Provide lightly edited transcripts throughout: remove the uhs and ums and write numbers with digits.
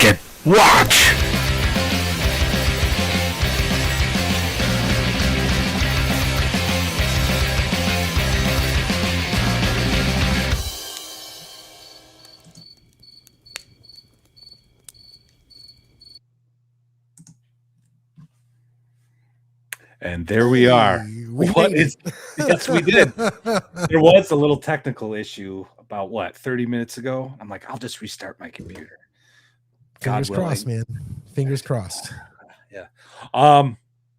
Second Watch. And there we are. Yes, we did. There was a little technical issue about 30 minutes ago. I'm like, I'll just restart my computer. Fingers crossed, man. Fingers crossed. Yeah.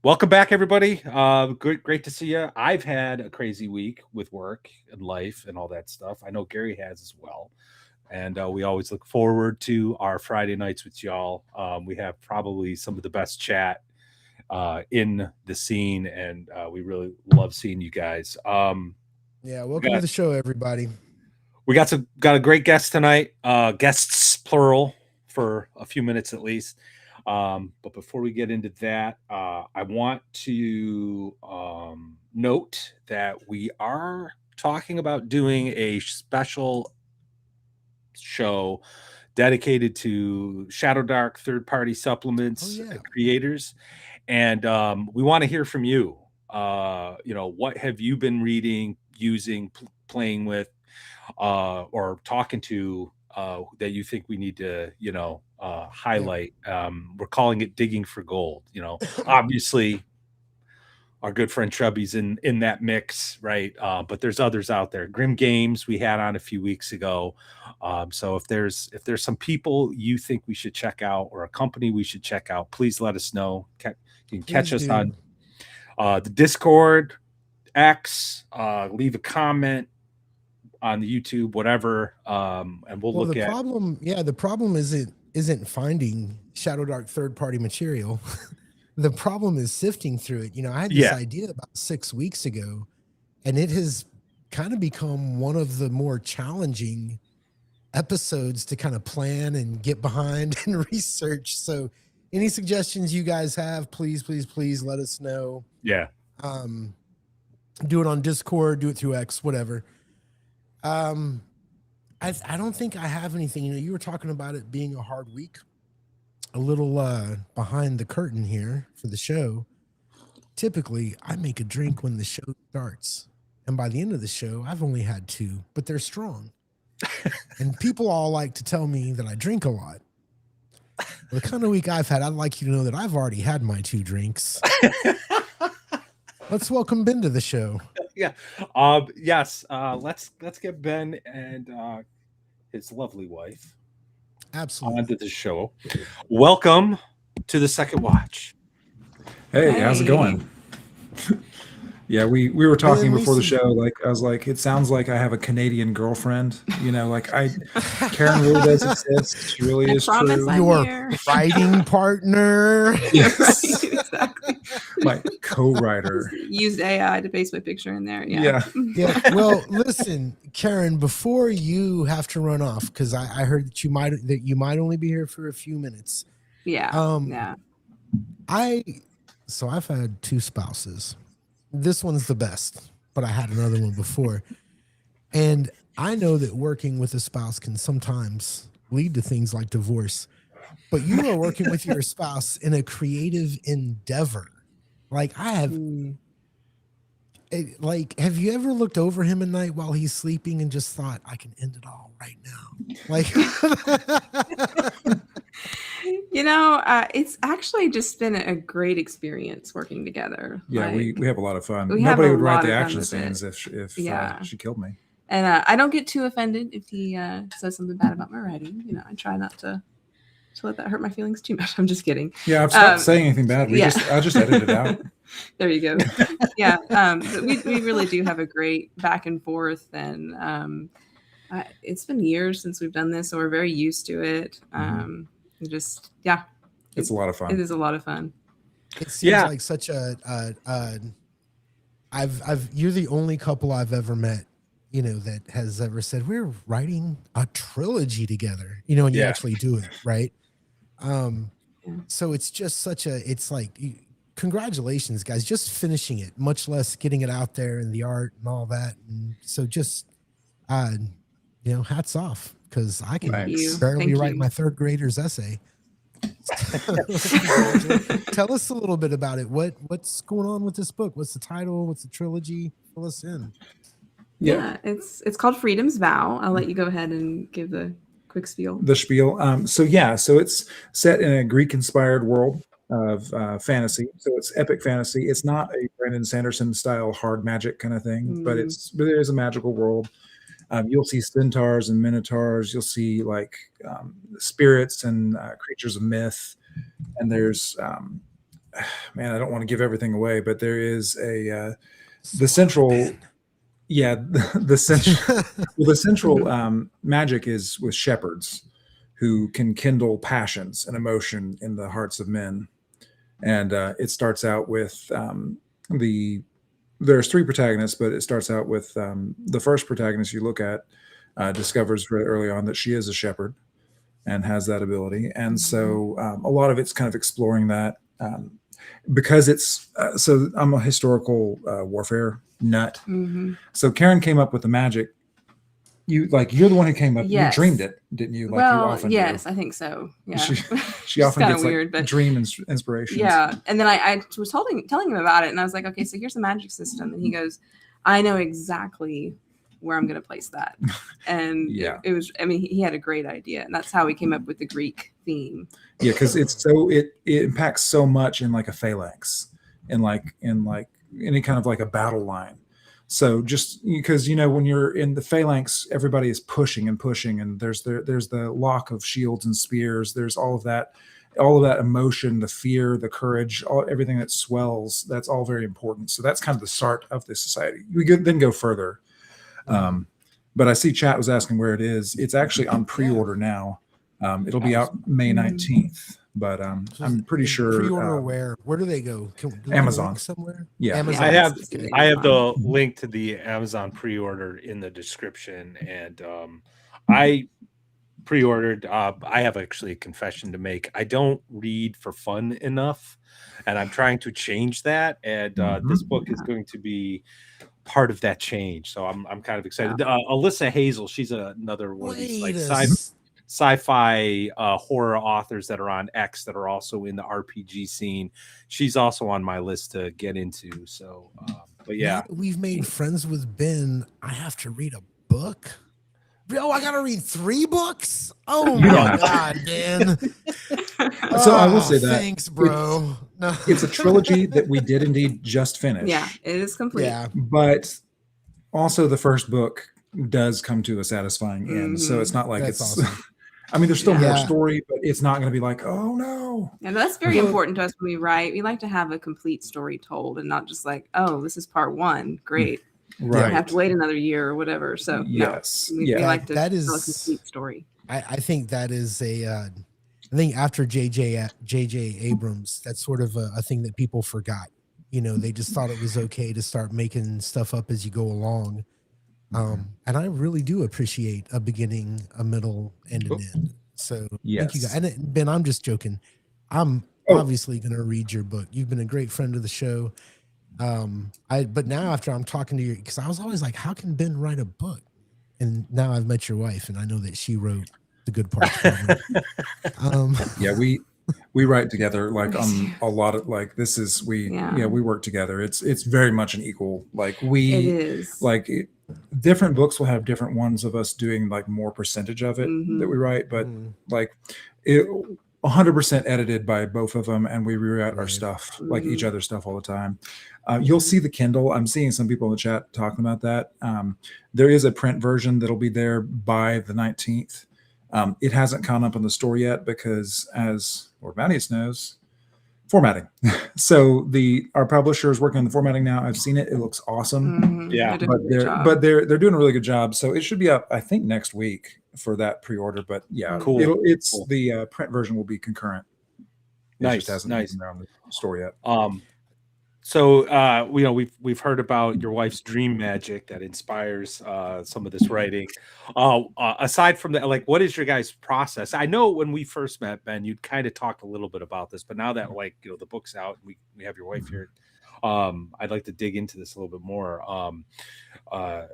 Welcome back, everybody. Great to see you. I've had a crazy week with work and life and all that stuff. I know Gary has as well. And we always look forward to our Friday nights with y'all. We have probably some of the best chat in the scene, and we really love seeing you guys. Welcome to the show, everybody. We got a great guest tonight, guests plural, for a few minutes at least. But before we get into that, I want to note that we are talking about doing a special show dedicated to Shadow Dark third-party supplements creators. And we want to hear from you. What have you been reading, using, playing with, or talking to that you think we need to, highlight? We're calling it digging for gold. Obviously, our good friend Chubby's in that mix, right? But there's others out there. Grim Games we had on a few weeks ago. So if there's some people you think we should check out, or a company we should check out, please let us know. You can catch us on the Discord, X, leave a comment on the YouTube, whatever, and we'll look at the problem isn't finding Shadow Dark third-party material. The problem is sifting through it. I had this idea about 6 weeks ago, and it has kind of become one of the more challenging episodes to kind of plan and get behind and research. So any suggestions you guys have, please let us know. Yeah. Do it on Discord, do it through X, whatever. I don't think I have anything. You were talking about it being a hard week. A little behind the curtain here for the show. Typically, I make a drink when the show starts. And by the end of the show, I've only had 2, but they're strong. And people all like to tell me that I drink a lot. Well, the kind of week I've had, I'd like you to know that I've already had my 2 drinks. Let's welcome Ben to the show. Yeah. Yes. Let's get Ben and his lovely wife onto the show. Welcome to the Second Watch. Hey, how's it going? Yeah, we were talking before the show. Like, I was like, it sounds like I have a Canadian girlfriend. Karen really does exist. She really is true. Your writing partner. Yes. Right, exactly. My co-writer. Used AI to paste my picture in there. Yeah. Well, listen, Karen, before you have to run off, because I heard that you might only be here for a few minutes. Yeah. So I've had 2 spouses. This one's the best, but I had another one before. And I know that working with a spouse can sometimes lead to things like divorce, but you are working with your spouse in a creative endeavor. Like have you ever looked over him at night while he's sleeping and just thought, I can end it all right now? It's actually just been a great experience working together. Yeah, we have a lot of fun. Nobody would write the action scenes if she killed me. And I don't get too offended if he says something bad about my writing. I try not to let that hurt my feelings too much. I'm just kidding. Yeah, I've stopped saying anything bad. I just edited it out. There you go. Yeah, but we really do have a great back and forth, and it's been years since we've done this, so we're very used to it. It's a lot of fun. It is a lot of fun. It seems like such you're the only couple I've ever met, that has ever said we're writing a trilogy together, and you actually do it, right? So it's just it's like, congratulations, guys, just finishing it, much less getting it out there and the art and all that. And so just, hats off, because I can barely write my 3rd grader's essay. Tell us a little bit about it. What's going on with this book? What's the title? What's the trilogy? Fill us in. Yeah, it's called Freedom's Vow. I'll let you go ahead and give the quick spiel. The spiel. So it's set in a Greek-inspired world of fantasy. So it's epic fantasy. It's not a Brandon Sanderson style hard magic kind of thing, but there is a magical world. You'll see centaurs and minotaurs. You'll see like spirits and creatures of myth. And there's, man, I don't want to give everything away, but there is the central, the central magic is with shepherds who can kindle passions and emotion in the hearts of men. And it starts out with there's three protagonists, but it starts out with the first protagonist you look at discovers very early on that she is a shepherd and has that ability. And so a lot of it's kind of exploring that because it's so I'm a historical warfare nut. So Karen came up with the magic. You're the one who came up. Yes. You dreamed it, didn't you? Like well, you often yes, do. I think so. Yeah, she often gets weird, like but dream inspirations. yeah. And then I was telling him about it, and I was like, okay, so here's the magic system, and he goes, I know exactly where I'm going to place that. And it was, I mean, he had a great idea, and that's how we came up with the Greek theme. Yeah, because it impacts so much in like a phalanx, in like any kind of like a battle line. So just because when you're in the phalanx, everybody is pushing, and there's the lock of shields and spears. There's all of that emotion, the fear, the courage, everything that swells. That's all very important. So that's kind of the start of this society. We could then go further, but I see chat was asking where it is. It's actually on pre-order now. It'll be out May 19th. But I'm pretty sure. Pre-order where do they go? Do they Amazon somewhere. Yeah, Amazon. I have the link to the Amazon pre-order in the description, and I pre-ordered. I have actually a confession to make. I don't read for fun enough, and I'm trying to change that. And this book is going to be part of that change. So I'm kind of excited. Alyssa Hazel, she's another one of these like sci-fi horror authors that are on X that are also in the RPG scene. She's also on my list to get into. So, but yeah, now that we've made friends with Ben, I have to read a book. Oh, I gotta read 3 books. Oh my god, Dan. So I will say that. Thanks, bro. It's a trilogy that we did indeed just finish. Yeah, it is complete. Yeah, but also the first book does come to a satisfying end. So it's not like that's it's awesome. I mean, there's still more story, but it's not going to be like, oh no. And that's very important to us when we write. We like to have a complete story told and not just like, oh, this is part 1. Great. Right. You have to wait another year or whatever. So yes, we like to tell a complete story. I think that is I think after JJ Abrams, that's sort of a thing that people forgot. They just thought it was okay to start making stuff up as you go along. And I really do appreciate a beginning, a middle, and an end. So thank you guys. And Ben, I'm just joking. I'm obviously going to read your book. You've been a great friend of the show. But now after I'm talking to you, because I was always like, how can Ben write a book? And now I've met your wife, and I know that she wrote the good parts. Yeah, we write together like on a lot of like this is we work together. It's very much an equal like it is like different books will have different ones of us doing like more percentage of it that we write, but like it 100% edited by both of them, and we rewrite our stuff like each other's stuff all the time. You'll see the Kindle. I'm seeing some people in the chat talking about that. There is a print version that'll be there by the 19th. It hasn't gone up in the store yet because, as Lord Mattias knows, formatting. So our publisher is working on the formatting now. I've seen it. It looks awesome. Yeah, but they're doing a really good job. So it should be up, I think, next week for that pre-order. But yeah, cool. The print version will be concurrent. Nice. Been there on the store yet. So we've heard about your wife's dream magic that inspires some of this writing. Aside from that, like, what is your guys' process? I know when we first met, Ben, you'd kind of talked a little bit about this, but now that the book's out, we have your wife here. I'd like to dig into this a little bit more. Uh,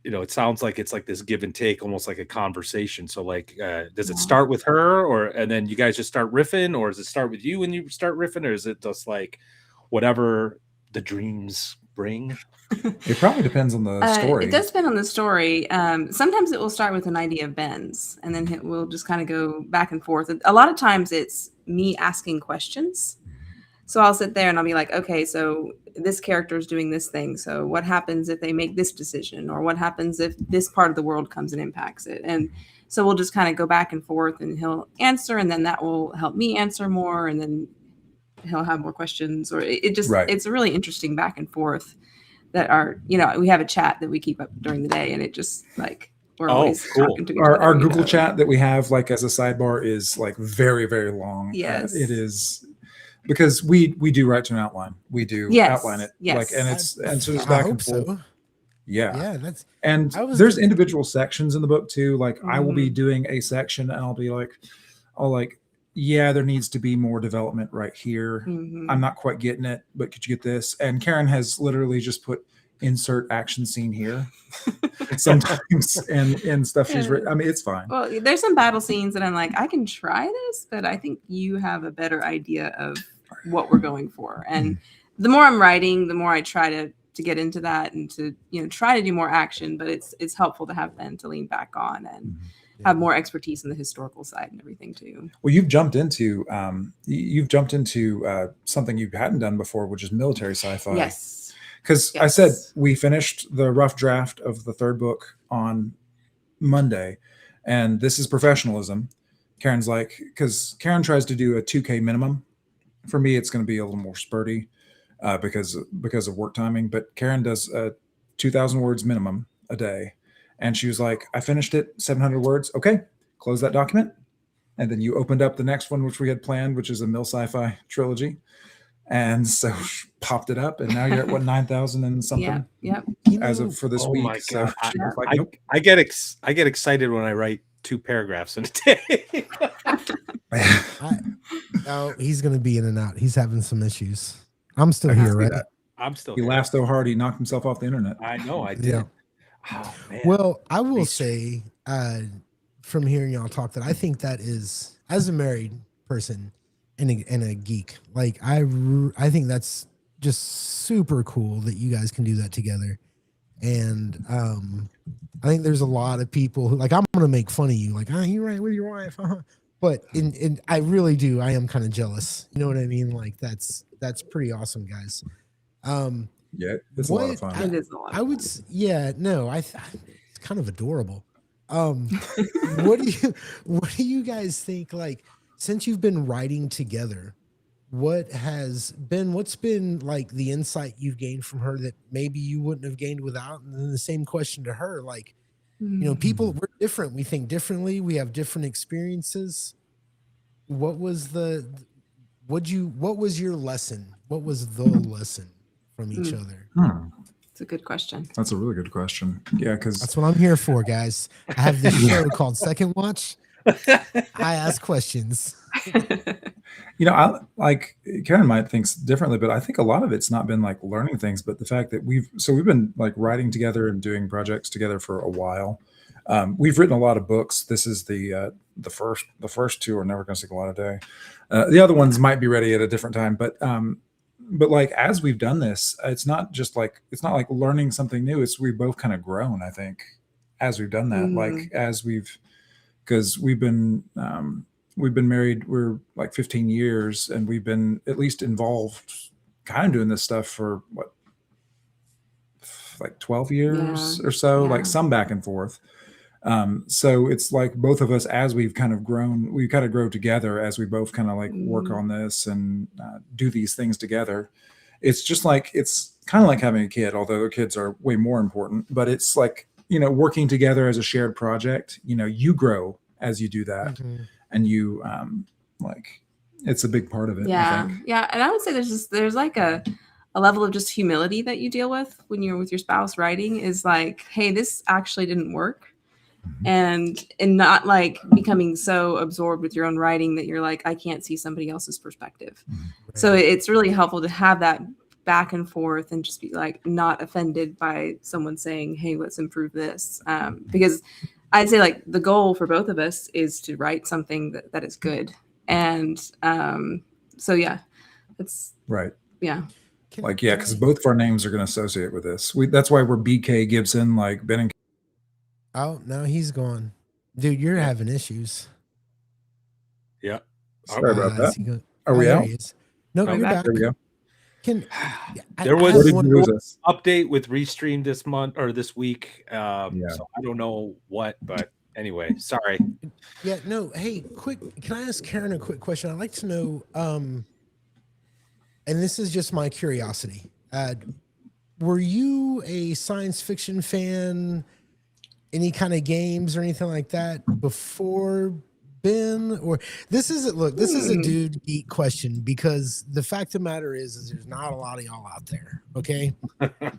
it sounds like it's like this give and take, almost like a conversation. So like, does it Yeah. start with her, and then you guys just start riffing, or does it start with you when you start riffing, or is it just like whatever the dreams bring? It probably depends on the story. It does depend on the story. Sometimes it will start with an idea of Ben's, and then we'll just kind of go back and forth. A lot of times it's me asking questions. So I'll sit there and I'll be like, okay, so this character is doing this thing. So what happens if they make this decision? Or what happens if this part of the world comes and impacts it? And so we'll just kind of go back and forth, and he'll answer, and then that will help me answer more. And then he'll have more questions, or it's a really interesting back and forth that we have a chat that we keep up during the day, and it just like, we're always talking to each other. Our Google chat that we have like as a sidebar is like very, very long. Yes. It is, because we do write to an outline. We do outline it. Yes. Like, and so there's back and forth. So. Yeah. That's, and there's individual sections in the book too. Like I will be doing a section and I'll be like, yeah, there needs to be more development right here. I'm not quite getting it, but could you get this? And Karen has literally just put insert action scene here sometimes and stuff she's written. I mean, it's fine. Well, there's some battle scenes that I'm like, I can try this, but I think you have a better idea of what we're going for. And the more I'm writing, the more I try to get into that and to try to do more action. But it's helpful to have Ben to lean back on and have more expertise in the historical side and everything too. Well, you've jumped into something you hadn't done before, which is military sci-fi. Yes. Because I said we finished the rough draft of the third book on Monday, and this is professionalism. Karen's like, because Karen tries to do a 2K minimum. For me, it's going to be a little more spurty because of work timing. But Karen does 2,000 words minimum a day. And she was like, I finished it, 700 words. Okay, close that document. And then you opened up the next one, which we had planned, which is a Mill Sci-Fi trilogy. And so popped it up, and now you're at 9,000 and something. Yep. As of for this week. My God. So she was like, nope. I get excited when I write 2 paragraphs in a day. He's going to be in and out. He's having some issues. I'm still here, right? I'm still He here. laughed so hard he knocked himself off the internet. I know, I did. Yeah. Oh, man. Well, I will say from hearing y'all talk that I think that is, as a married person and a geek, like I think that's just super cool that you guys can do that together. And I think there's a lot of people who, like, I'm going to make fun of you, like, you right with your wife, but in I really do. I am kind of jealous. You know what I mean? Like that's pretty awesome, guys. Yeah, it's a lot of fun. It is a lot. I would, it's kind of adorable. What do you guys think? Like, since you've been writing together, what's been like the insight you've gained from her that maybe you wouldn't have gained without? And then the same question to her, like, people, we're different. We think differently. We have different experiences. What was your lesson? What was the lesson from each other? It's a good question. That's a really good question. Yeah, because that's what I'm here for, guys. I have this show called Second Watch. I ask questions. I like Karen might think differently, but I think a lot of it's not been like learning things, but the fact that we've been like writing together and doing projects together for a while. We've written a lot of books. This is the first 2 are never going to take a lot of day. The other ones might be ready at a different time, but like as we've done this, it's not like learning something new. It's we've both kind of grown, I think, as we've done that. Like because we've been married, we're like 15 years, and we've been at least involved kind of doing this stuff for like 12 years or so, like some back and forth. So it's like both of us, as we've kind of grown, we kind of grow together as we both kind of like work on this and do these things together. It's just like, it's kind of like having a kid, although the kids are way more important, but it's like, working together as a shared project, you grow as you do that. And you like, it's a big part of it. Yeah. I think. Yeah. And I would say there's like a level of just humility that you deal with when you're with your spouse writing, is like, hey, this actually didn't work. And not like becoming so absorbed with your own writing that you're like, I can't see somebody else's perspective. So it's really helpful to have that back and forth and just be like not offended by someone saying, hey, let's improve this. Because I'd say like the goal for both of us is to write something that is good. And so yeah, it's right. Yeah. Like, yeah, because both of our names are going to associate with this. That's why we're BK Gibson, like Ben and. Oh, no, he's gone. Dude, you're having issues. Yeah. Sorry about that. Are we there out? He is. No, you're back. There we go. There was one update with Restream this month or this week. So I don't know what, but anyway, sorry. Yeah, no. Hey, quick. Can I ask Karen a quick question? I'd like to know, and this is just my curiosity. Were you a science fiction fan, any kind of games or anything like that before Ben? Or this is a dude geek question, because the fact of the matter is there's not a lot of y'all out there. Okay.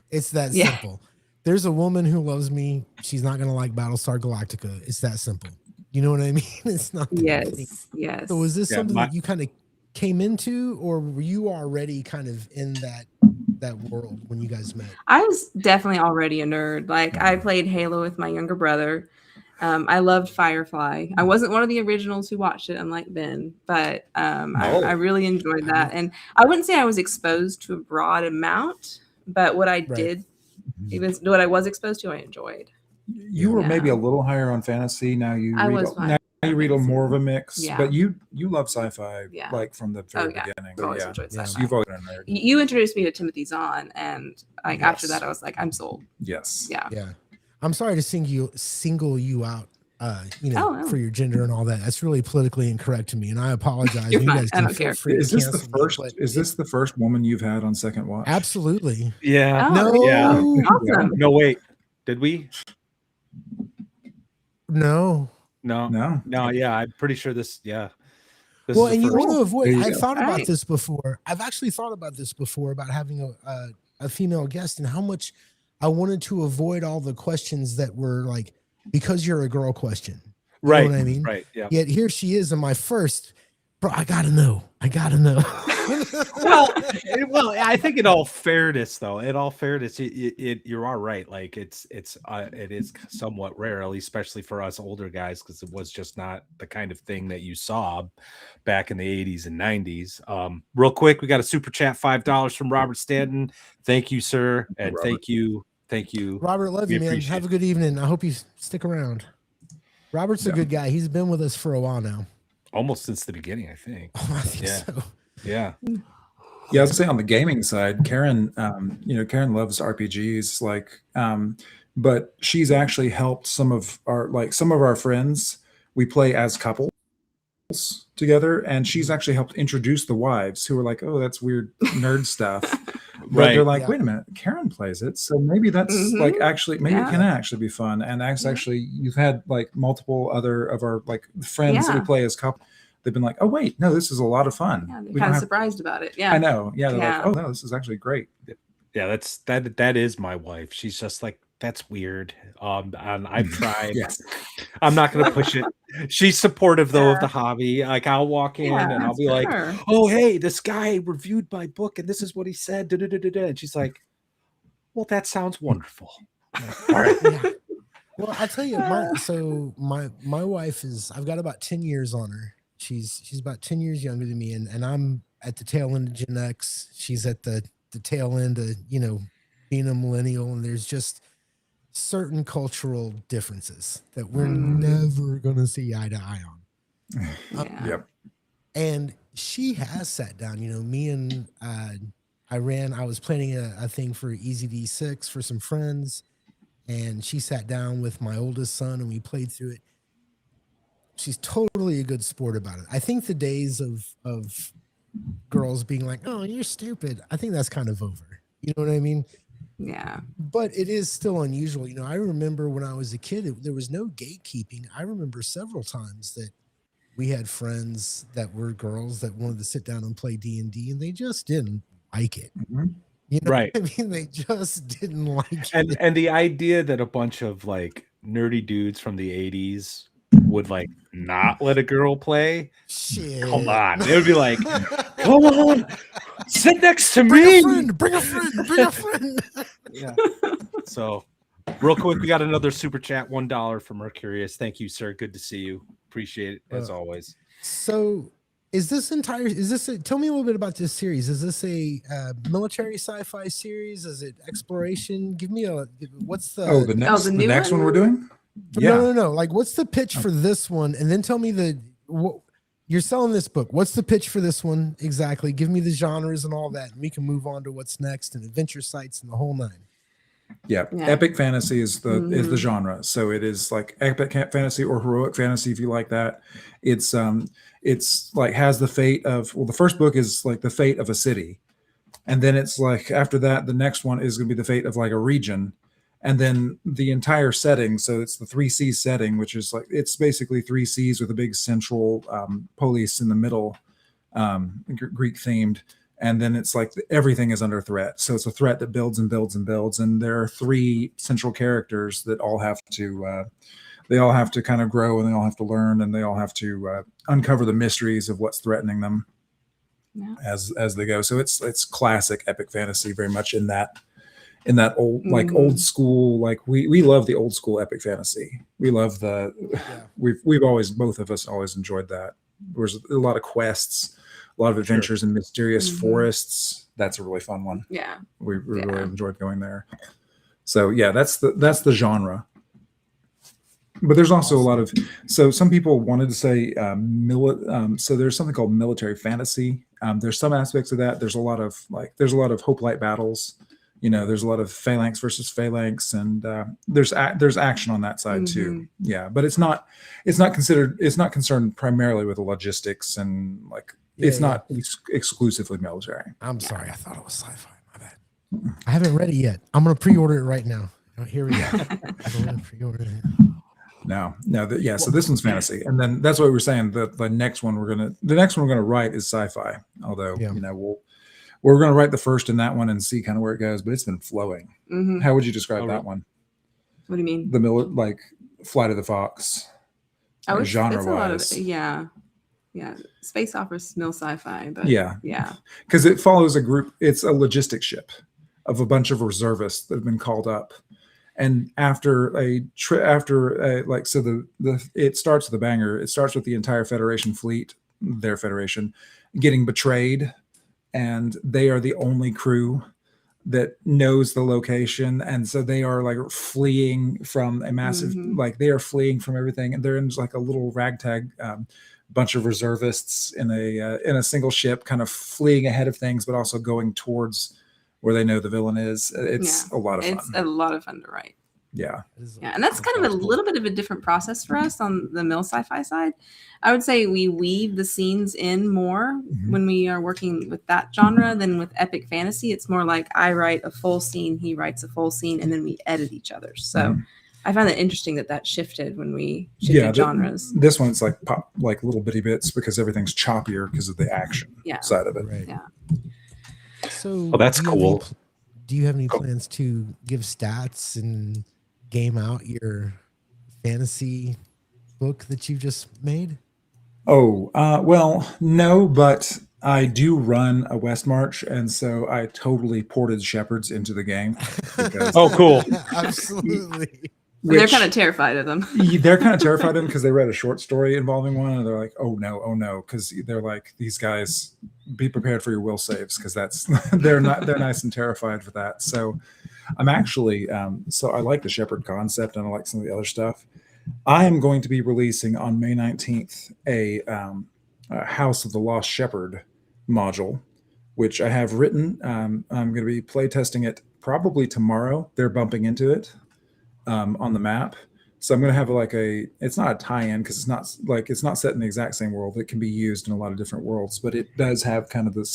It's that simple. There's a woman who loves me. She's not going to like Battlestar Galactica. It's that simple. You know what I mean? It's not. Yes. So was this something that you kind of came into, or were you already kind of in that world when you guys met? I was definitely already a nerd. Like, I played Halo with my younger brother. I loved Firefly. I wasn't one of the originals who watched it, unlike Ben, but I really enjoyed that. And I wouldn't say I was exposed to a broad amount, but what I did, even what I was exposed to, I enjoyed. You were maybe a little higher on fantasy. Now you read more of a mix, but you love sci-fi like from the very beginning. I've always enjoyed sci-fi. You've always been a nerd. You introduced me to Timothy Zahn, and like after that, I was like, I'm sold. Yes. Yeah. I'm sorry to single you out, for your gender and all that. That's really politically incorrect to me, and I apologize. You're you fine. guys I don't care. Is this the first? Is this the first woman you've had on Second Watch? Absolutely. Yeah. Oh, Yeah. Awesome. No, wait. Did we? No. Yeah, I'm pretty sure this. Yeah. Well, and you want to avoid. I've thought about Right. this before. I've actually thought about this before about having a female guest, and how much I wanted to avoid all the questions that were like, because you're a girl question. You know what I mean? Right. Yeah. Yet here she is in my first. Bro, I gotta know. well, I think in all fairness, you are right. Like it is somewhat rare, at least especially for us older guys, because it was just not the kind of thing that you saw back in the 80s and 90s. Real quick, we got a super chat, $5 from Robert Stanton. Thank you, sir, and thank you, Robert. Love you, man. Have a good evening. I hope you stick around. Robert's a good guy. He's been with us for a while now. Almost since the beginning, I think. Oh, I think so. Yeah. Yeah, I was gonna say on the gaming side, Karen, Karen loves RPGs, but she's actually helped some of our friends. We play as couples together, and she's actually helped introduce the wives who are like, oh, that's weird nerd stuff. But they're like, wait a minute, Karen plays it, so maybe that's it can actually be fun. And actually, you've had like multiple other of our like friends that we play as couple. They've been like, oh wait, no, this is a lot of Yeah, they're kind of surprised about it. Yeah, I know. Yeah, they're like, oh no, this is actually great. Yeah, that is my wife. She's just like, that's weird. And I've tried. Yes. I'm not gonna push it. She's supportive though of the hobby. Like I'll walk in and I'll be like, oh hey, this guy reviewed my book and this is what he said. And she's like, well, that sounds wonderful. All right. Yeah. Well, I tell you, my wife is, I've got about 10 years on her. She's about 10 years younger than me, and I'm at the tail end of Gen X. She's at the tail end of, being a millennial, and there's just certain cultural differences that we're never going to see eye to eye on. Yep. And she has sat down, me and I was planning a thing for Easy D6 for some friends, and she sat down with my oldest son and we played through it. She's totally a good sport about it. I think the days of girls being like, oh, you're stupid, I think that's kind of over. You know what I mean? Yeah. But it is still unusual. I remember when I was a kid, there was no gatekeeping. I remember several times that we had friends that were girls that wanted to sit down and play D&D, and they just didn't like it. Right. I mean, they just didn't like it. And the idea that a bunch of like nerdy dudes from the 80s would like not let a girl play, Shit. come on. It would be like, come on, sit next to Bring me. a friend. Bring a friend. Bring a friend. Yeah. So, real quick, we got another super chat, $1 from Mercurius. Thank you, sir. Good to see you. Appreciate it as always. So, tell me a little bit about this series. Is this a military sci-fi series? Is it exploration? Give me what's the the new next one? one we're doing? no. Like, what's the pitch for this one? And then tell me you're selling this book. What's the pitch for this one exactly? Give me the genres and all that, and we can move on to what's next and adventure sites and the whole nine. Yeah. Epic fantasy is the genre. So it is like epic fantasy or heroic fantasy, if you like that. It's like has the fate of, well, the first book is like the fate of a city, and then it's like after that the next one is going to be the fate of like a region, and then the entire setting. So it's the 3C setting, which is like it's basically 3 Cs with a big central police in the middle, Greek themed. And then it's like everything is under threat. So it's a threat that builds and builds and builds. And there are 3 central characters that all have to, they all have to kind of grow, and they all have to learn, and they all have to uncover the mysteries of what's threatening them as they go. So it's classic epic fantasy, very much in that old, like old school, like we love the old school epic fantasy. We love we've always, both of us always enjoyed that. There's a lot of quests, a lot of adventures in mysterious forests. That's a really fun one. Yeah. We really enjoyed going there. So yeah, that's the genre. But there's also a lot of, so some people wanted to say, so there's something called military fantasy. There's some aspects of that. There's a lot of hoplite battles. There's a lot of phalanx versus phalanx, and there's action on that side too. Yeah, but it's not concerned primarily with the logistics, and like it's not exclusively military. I'm sorry, I thought it was sci-fi. My bad. I haven't read it yet. I'm gonna pre-order it right now. Here we go. I'm gonna pre-order it. No. So this one's fantasy, and then that's what we were saying. The next one we're gonna write is sci-fi. Although we're gonna write the first in that one and see kind of where it goes. But it's been flowing. How would you describe that one? What do you mean? Like Flight of the Fox. Genre wise, Space opera's still sci-fi, but because it follows a group. It's a logistics ship of a bunch of reservists that have been called up. And after it starts with a banger. It starts with the entire Federation fleet, their Federation, getting betrayed, and they are the only crew that knows the location, and so they are like fleeing from a massive, like they are fleeing from everything, and they're in like a little ragtag bunch of reservists in a single ship, kind of fleeing ahead of things, but also going towards where they know the villain is. It's a lot of fun. It's a lot of fun to write. Yeah. And that's kind of a little bit of a different process for us on the mill sci-fi side. I would say we weave the scenes in more when we are working with that genre than with epic fantasy. It's more like I write a full scene, he writes a full scene, and then we edit each other. So I found it interesting that shifted when we shifted genres. This one, it's like pop, like little bitty bits, because everything's choppier because of the action side of it. Right. Yeah. So that's cool. Do you have any plans to give stats and game out your fantasy book that you've just made? Well, no, but I do run a West March, and so I totally ported Shepherds into the game. Because, cool. Absolutely. They're kind of terrified of them. They're kind of terrified of them because they read a short story involving one, and they're like, oh no, because they're like, these guys, be prepared for your will saves, because they're nice and terrified for that. So I'm actually so I like the Shepherd concept, and I like some of the other stuff. I am going to be releasing on May 19th a House of the Lost Shepherd module, which I have written. I'm going to be play testing it probably tomorrow. They're bumping into it on the map. So I'm going to have it's not a tie-in, because it's not set in the exact same world. It can be used in a lot of different worlds, but it does have kind of the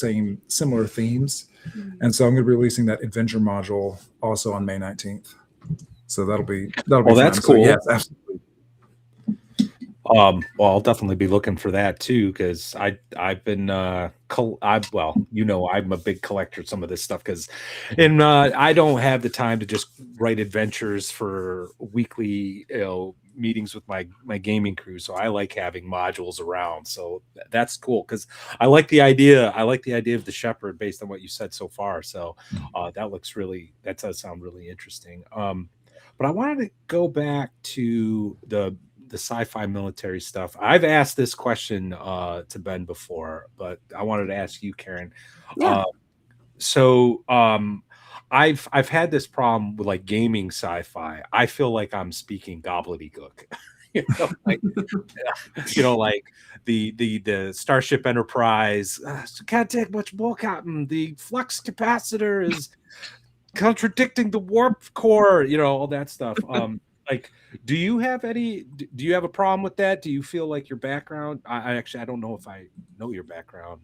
similar themes. And so I'm going to be releasing that adventure module also on May 19th. So that'll be fun. That's cool. So, yes, absolutely. Well, I'll definitely be looking for that too, because I've been I'm a big collector of some of this stuff, I don't have the time to just write adventures for weekly meetings with my gaming crew, so I like having modules around. So that's cool because I like the idea. I like the idea of the Shepard based on what you said so far. So that does sound really interesting. But I wanted to go back to the sci-fi military stuff. I've asked this question to Ben before, but I wanted to ask you, Karen. Yeah. I've had this problem with like gaming sci-fi. I feel like I'm speaking gobbledygook. Like like the Starship Enterprise can't take much more cotton. The flux capacitor is contradicting the warp core. All that stuff. Like, do you have a problem with that? Do you feel like your background? I don't know if I know your background.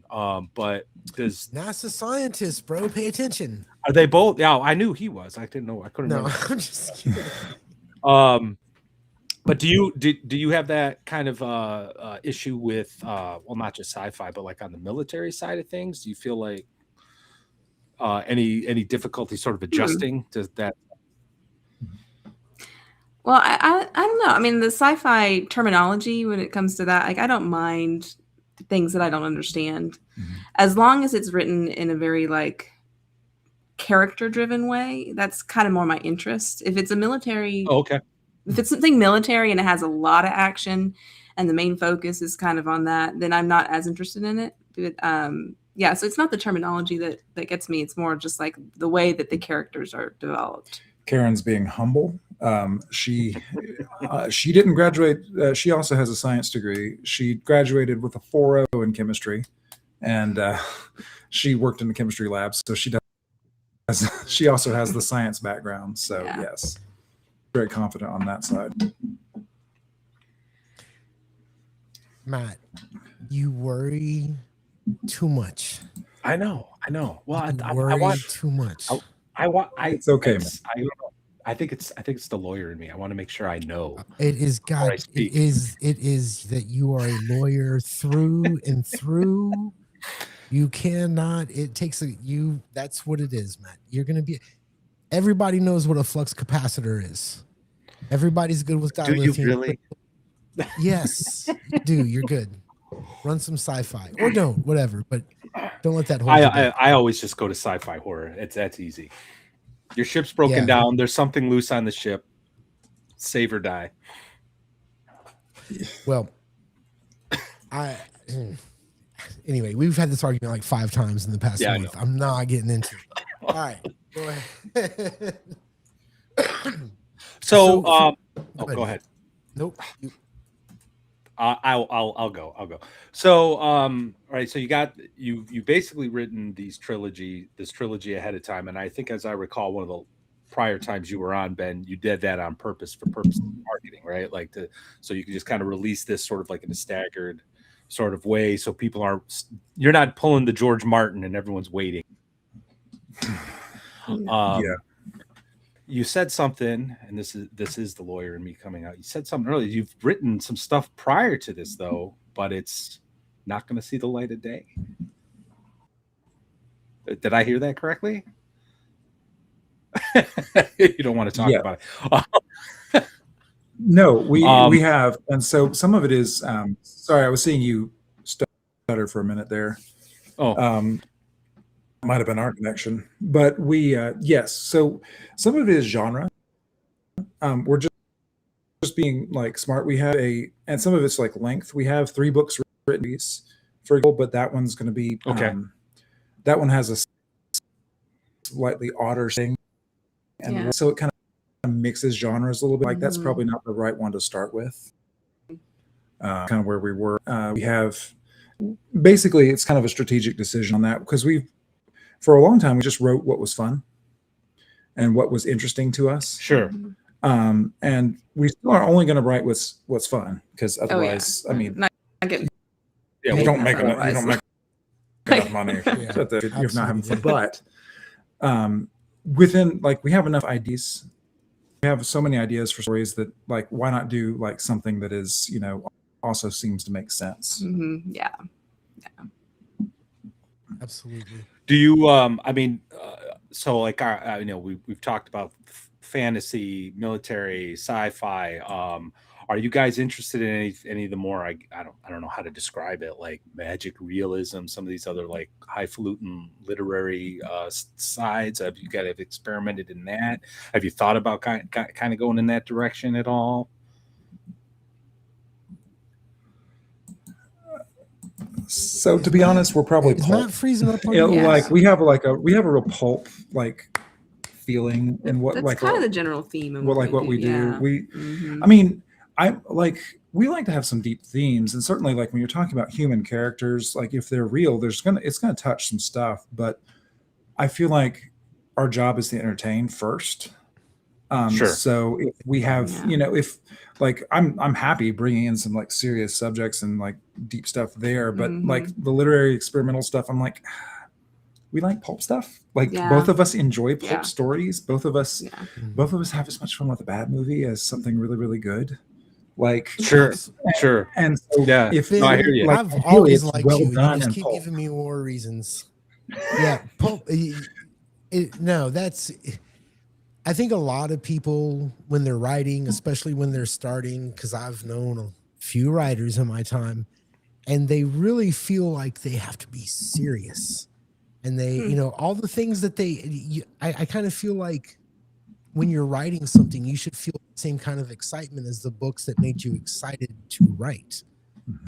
But does NASA scientist, bro, pay attention. Are they both? Yeah, I knew he was. I didn't know. I couldn't remember. I'm just kidding. But do you have that kind of issue with not just sci-fi, but like on the military side of things? Do you feel like any difficulty sort of adjusting to that? Well, I don't know. I mean, the sci-fi terminology when it comes to that, like I don't mind things that I don't understand, as long as it's written in a very like character-driven way. That's kind of more my interest. If it's a military, if it's something military and it has a lot of action, and the main focus is kind of on that, then I'm not as interested in it. But yeah, so it's not the terminology that gets me. It's more just like the way that the characters are developed. Karen's being humble. She didn't graduate. She also has a science degree. She graduated with a 4.0 in chemistry, and she worked in the chemistry lab. So she does. She also has the science background. So yes, very confident on that side. Matt, you worry too much. I know. Well, I want too much. It's okay, man. I don't know. I think it's the lawyer in me. I want to make sure I know. It is God. It is that you are a lawyer through and through. You cannot. It takes you. That's what it is, Matt. You're gonna be. Everybody knows what a flux capacitor is. Everybody's good with dilithium. Do you really? Yes, you do. You're good. Run some sci-fi or don't, whatever. But don't let that hold you back. I always just go to sci-fi horror. That's easy. Your ship's broken down. There's something loose on the ship. Save or die. Well, anyway, we've had this argument like 5 times in the past month. I'm not getting into it. All right, go ahead. So, go ahead. Nope. I'll go. So, all right. So you basically written this trilogy ahead of time, and I think, as I recall, one of the prior times you were on, Ben, you did that on purpose for purposes of marketing, right? Like so you could just kind of release this sort of like in a staggered sort of way, so you're not pulling the George Martin and everyone's waiting. You said something, and this is the lawyer in me coming out. You said something earlier. You've written some stuff prior to this, though, but it's not going to see the light of day. Did I hear that correctly? You don't want to talk about it. No, we have, and so some of it is. Sorry, I was seeing you stutter for a minute there. Might have been our connection, but yes. So some of it is genre. We're just being like smart. We have and some of it's like length. We have 3 books written for example, but that one's going to be that one has a slightly odder thing, and so it kind of mixes genres a little bit. Like that's probably not the right one to start with. Kind of where we were. We have basically it's kind of a strategic decision on that because for a long time, we just wrote what was fun and what was interesting to us. Sure. And we still are only going to write what's fun because otherwise, I mean, you don't make enough money. You're not having fun. But within, like, we have enough ideas. We have so many ideas for stories that, like, why not do like something that is, also seems to make sense. Mm-hmm. Yeah. Absolutely. Do you so like we've talked about fantasy, military, sci-fi. Are you guys interested in any of the more I don't know how to describe it, like magic realism, some of these other like highfalutin literary sides? Have you guys have experimented in that? Have you thought about kind of going in that direction at all? So to be honest, we're probably It's pulp. not freezing up on You know, you. like we have a real pulp like feeling in what That's like kind of what, the general theme of what we do. Yeah. We Mhm. I mean, we like to have some deep themes, and certainly like when you're talking about human characters, like if they're real, it's gonna touch some stuff. But I feel like our job is to entertain first. Sure. So if we have, Yeah. you know, if like I'm happy bringing in some like serious subjects and like deep stuff there, but like the literary experimental stuff, I'm like, we like pulp stuff. Like Yeah. both of us enjoy pulp Yeah. stories. Both of us have as much fun with a bad movie as something really, really good. Like Sure. And so Yeah. if No, I hear you. I've ideally always it's liked well you. You done just and keep pulp. giving me more reasons. Yeah, pulp. No, that's. I think a lot of people when they're writing, especially when they're starting, because I've known a few writers in my time, and they really feel like they have to be serious, and they, you know, all the things that I kind of feel like when you're writing something, you should feel the same kind of excitement as the books that made you excited to write,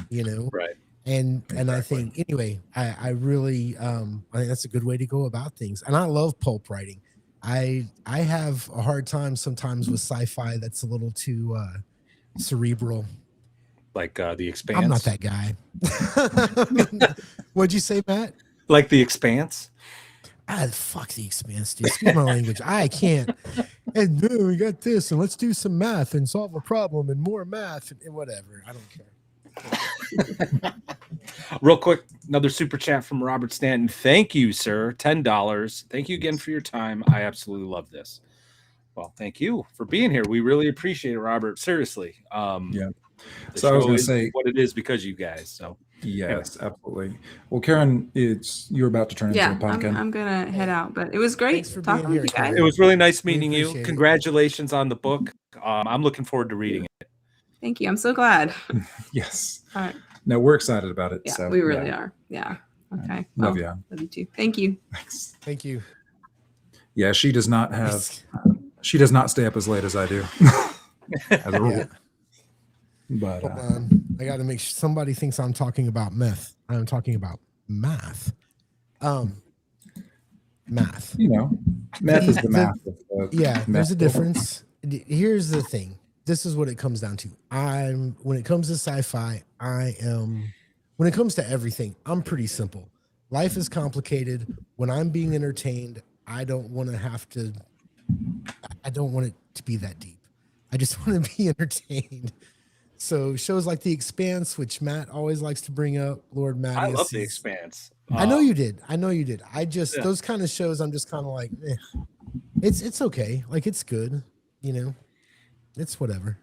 you know? Right. And I think anyway, I really I think that's a good way to go about things. And I love pulp writing. I have a hard time sometimes with sci-fi that's a little too cerebral. Like The Expanse. I'm not that guy. What'd you say, Matt? Like The Expanse. Fuck The Expanse, dude. Excuse my language. I can't. And no, we got this, and let's do some math and solve a problem and more math and whatever. I don't care. Real quick, another super chat from Robert Stanton. Thank you, sir. $10. Thank you again for your time. I absolutely love this. Well, thank you for being here. We really appreciate it, Robert. Seriously. Yeah. So I was going to say what it is because you guys. So yes, absolutely. Well, Karen, you're about to turn into a pumpkin. I'm gonna head out, but it was great Thanks for talking being with you here, guys. it was really nice meeting you. appreciate it. Congratulations on the book. I'm looking forward to reading it. Thank you. I'm so glad. Yes. All right. No, we're excited about it. Yeah, so we really are. Yeah. Okay. Love Well, you. Love you too. Thank you. Thanks. Thank you. Yeah, she does not stay up as late as I do. As a rule. Yeah. But Hold on. I got to make sure somebody thinks I'm talking about meth. I'm talking about math. Math. you know, math is the math of Yeah, there's a math. difference. Here's the thing. This is what it comes down to. When it comes to sci-fi, when it comes to everything, I'm pretty simple. Life is complicated. When I'm being entertained, I don't want it to be that deep. I just want to be entertained. So shows like The Expanse, which Matt always likes to bring up, Lord Matt. I love The Expanse. I know you did. I just those kind of shows, I'm just kind of like, it's okay. Like it's good, you know. It's whatever.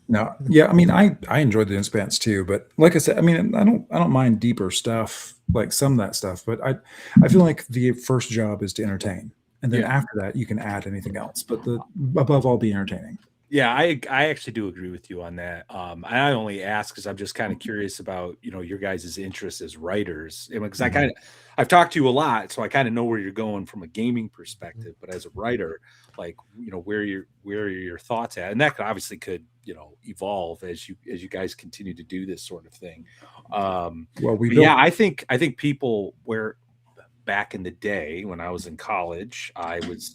No, yeah, I mean, I enjoyed The Expanse too, but like I said, I mean, I don't mind deeper stuff, like some of that stuff, but I feel like the first job is to entertain, and then after that you can add anything else, but above all, be entertaining. Yeah, I actually do agree with you on that. I only ask because I'm just kind of curious about your guys' interest as writers, because I've talked to you a lot, so I kind of know where you're going from a gaming perspective. But as a writer, like where are your thoughts at, and that could evolve as you guys continue to do this sort of thing. I think people back in the day when I was in college, I was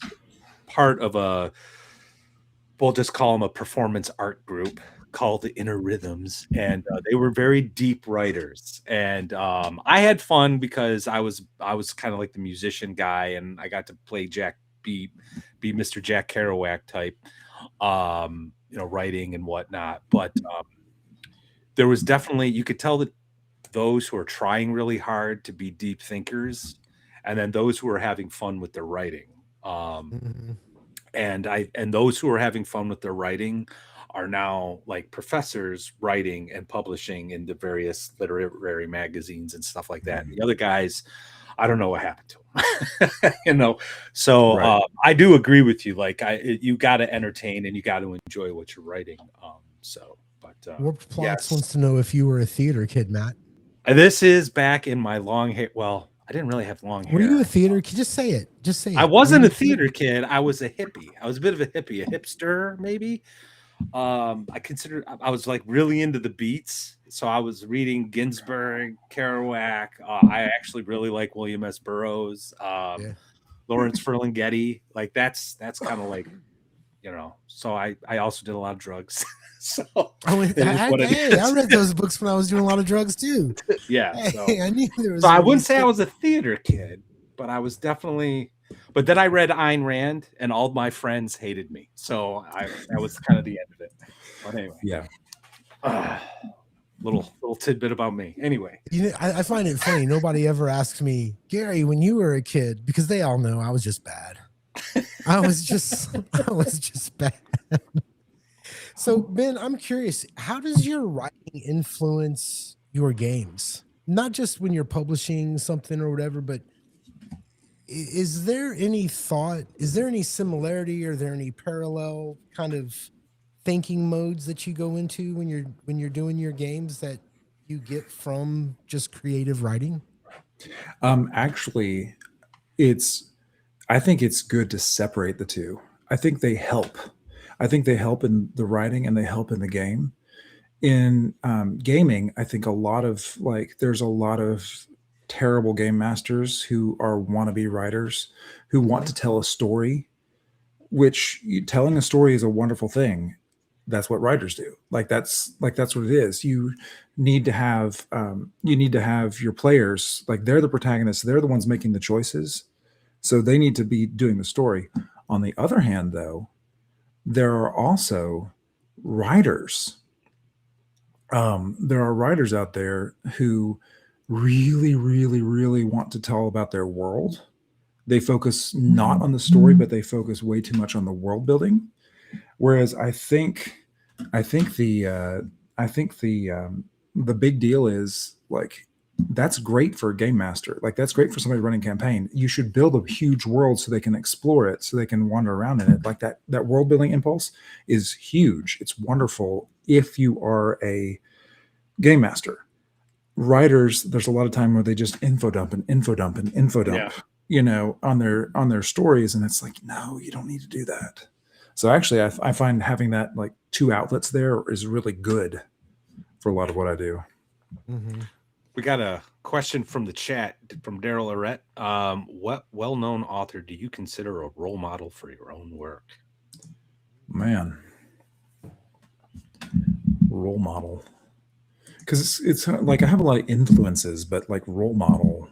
part of we'll just call them a performance art group called the Inner Rhythms, and they were very deep writers. And I had fun because I was kind of like the musician guy, and I got to play be Mr. Jack Kerouac type, writing and whatnot. But there was definitely, you could tell that those who are trying really hard to be deep thinkers, and then those who are having fun with their writing. And those who are having fun with their writing are now like professors writing and publishing in the various literary magazines and stuff like that. And the other guys, I don't know what happened to him. You know, so Right. I do agree with you. Like you got to entertain and you got to enjoy what you're writing. Warped Plots yes. wants to know if you were a theater kid, Matt. This is back in my long hair. Well, I didn't really have long hair. Were you a theater kid? Just say it. Just say it. I wasn't a theater kid. I was a hippie. I was a bit of a hippie, a hipster, maybe. I was like really into the beats. So I was reading Ginsberg, Kerouac. I actually really like William S. Burroughs, Lawrence Ferlinghetti. Like that's kind of like, you know, so I also did a lot of drugs. So I read those books when I was doing a lot of drugs too. Yeah. Hey, I knew there was. So I wouldn't say I was a theater kid, but I was definitely. But then I read Ayn Rand, and all my friends hated me. So that was kind of the end of it. But anyway, yeah. Little tidbit about me. Anyway, I find it funny. Nobody ever asks me, Gary, when you were a kid, because they all know I was just bad. I was just bad. So, Ben, I'm curious, how does your writing influence your games? Not just when you're publishing something or whatever, but is there any similarity, or are there any parallel kind of thinking modes that you go into when you're doing your games that you get from just creative writing? Actually, I think it's good to separate the two. I think they help. I think they help in the writing and they help in the game. In gaming, I think there's a lot of terrible game masters who are wannabe writers who want to tell a story, which telling a story is a wonderful thing. That's what writers do. That's what it is. You need to have your players, like they're the protagonists. They're the ones making the choices. So they need to be doing the story. On the other hand, though, there are also writers. There are writers out there who really, really, really want to tell about their world. They focus not on the story, but they focus way too much on the world building. Whereas I think the big deal is like, that's great for a game master. Like that's great for somebody running campaign. You should build a huge world so they can explore it, so they can wander around in it. Like that world building impulse is huge. It's wonderful if you are a game master. Writers, there's a lot of time where they just info dump, Yeah. you know, on their stories, and it's like, no, you don't need to do that. So actually, I find having that like two outlets there is really good for a lot of what I do. Mm-hmm. We got a question from the chat from Daryl Arrett. What well-known author do you consider a role model for your own work? Man, role model, because it's like I have a lot of influences, but like role model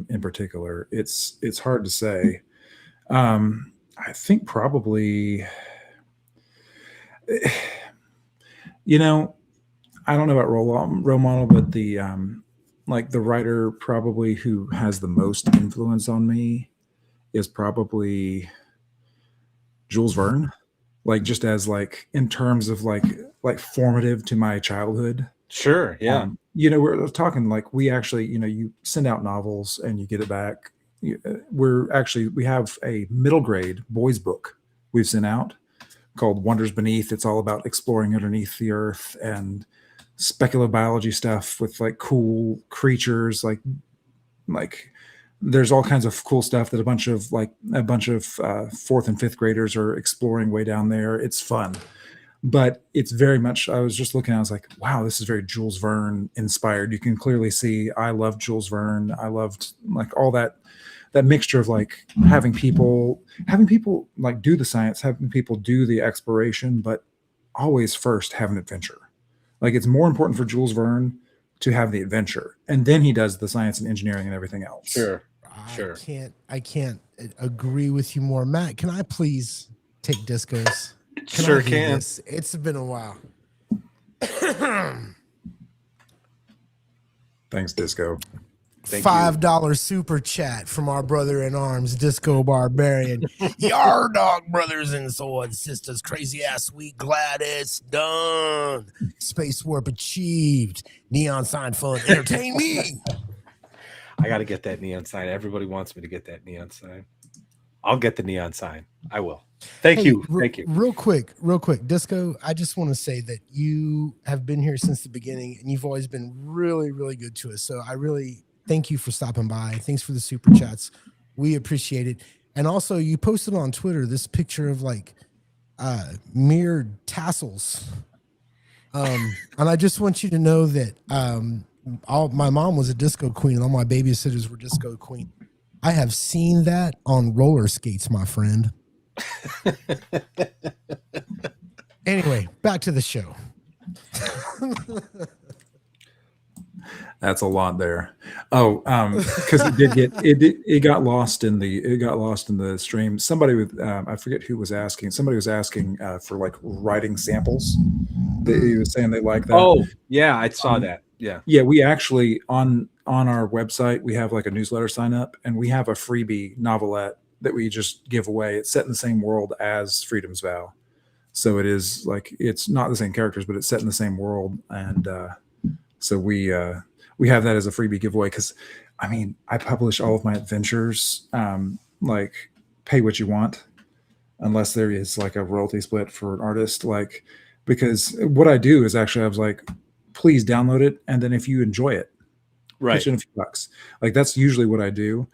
in particular, it's hard to say. I think probably, you know, I don't know about role model, but the like the writer probably who has the most influence on me is probably Jules Verne. Like just as like in terms of like formative to my childhood. Sure. Yeah. You know, we're talking like we actually, you know, you send out novels and you get it back. We have a middle grade boys book we've sent out called Wonders Beneath. It's all about exploring underneath the earth and speculative biology stuff with like cool creatures, like there's all kinds of cool stuff that a bunch of fourth and fifth graders are exploring way down there. It's fun, but it's very much, I was just looking, I was like, wow, this is very Jules Verne inspired. You can clearly see I love Jules Verne. I loved like all that mixture of like having people like do the science, having people do the exploration, but always first have an adventure. Like it's more important for Jules Verne to have the adventure, and then he does the science and engineering and everything else. Sure. I can't agree with you more. Matt, can I please take discos? Sure can. It's been a while. Thanks, Disco. $5 super chat from our brother in arms, Disco Barbarian. Yar dog brothers and sword sisters, crazy ass week, glad it's done. Space warp achieved. Neon sign fun, entertain me. I got to get that neon sign. Everybody wants me to get that neon sign. I'll get the neon sign. I will. Thank you. Thank you. Real quick, Disco. I just want to say that you have been here since the beginning, and you've always been really, really good to us. So I really thank you for stopping by. Thanks for the super chats. We appreciate it. And also, you posted on Twitter this picture of like mirrored tassels. And I just want you to know that my mom was a disco queen, and all my babysitters were disco queen. I have seen that on roller skates, my friend. Anyway, back to the show. That's a lot there. Oh, because it got lost in the stream. Somebody with I forget who was asking. Somebody was asking for like writing samples. He was saying they like that. Oh, yeah, I saw that. Yeah. Yeah, we actually on our website we have like a newsletter sign up, and we have a freebie novelette that we just give away. It's set in the same world as Freedom's Vow. So it is like, it's not the same characters, but it's set in the same world. And so we have that as a freebie giveaway. Cause I mean, I publish all of my adventures, like pay what you want, unless there is like a royalty split for an artist. Like, because what I do is actually, I was like, please download it. And then if you enjoy it, pitch in a few bucks. Like that's usually what I do.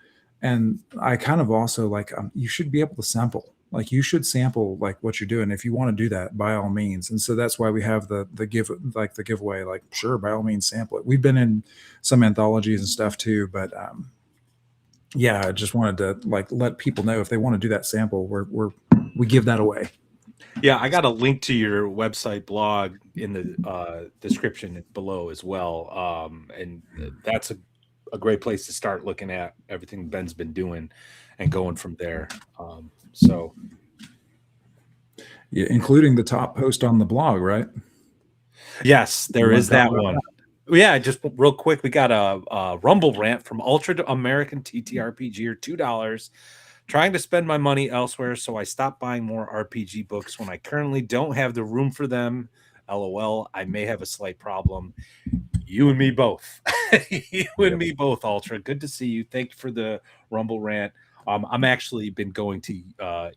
And I kind of also like, you should be able to sample. Like you should sample like what you're doing. If you want to do that, by all means. And so that's why we have the giveaway. Like, sure, by all means, sample it. We've been in some anthologies and stuff too, but yeah, I just wanted to like let people know if they want to do that sample, we give that away. Yeah, I got a link to your website blog in the description below as well, and that's a great place to start looking at everything Ben's been doing and going from there. So yeah, including the top post on the blog, right? Yes, there is that one. Yeah, just real quick, we got a Rumble rant from Ultra American TTRPG, $2. Trying to spend my money elsewhere, so I stopped buying more RPG books when I currently don't have the room for them. LOL, I may have a slight problem. You and me both. You and me both, Ultra. Good to see you. Thank you for the Rumble rant. I'm actually been going to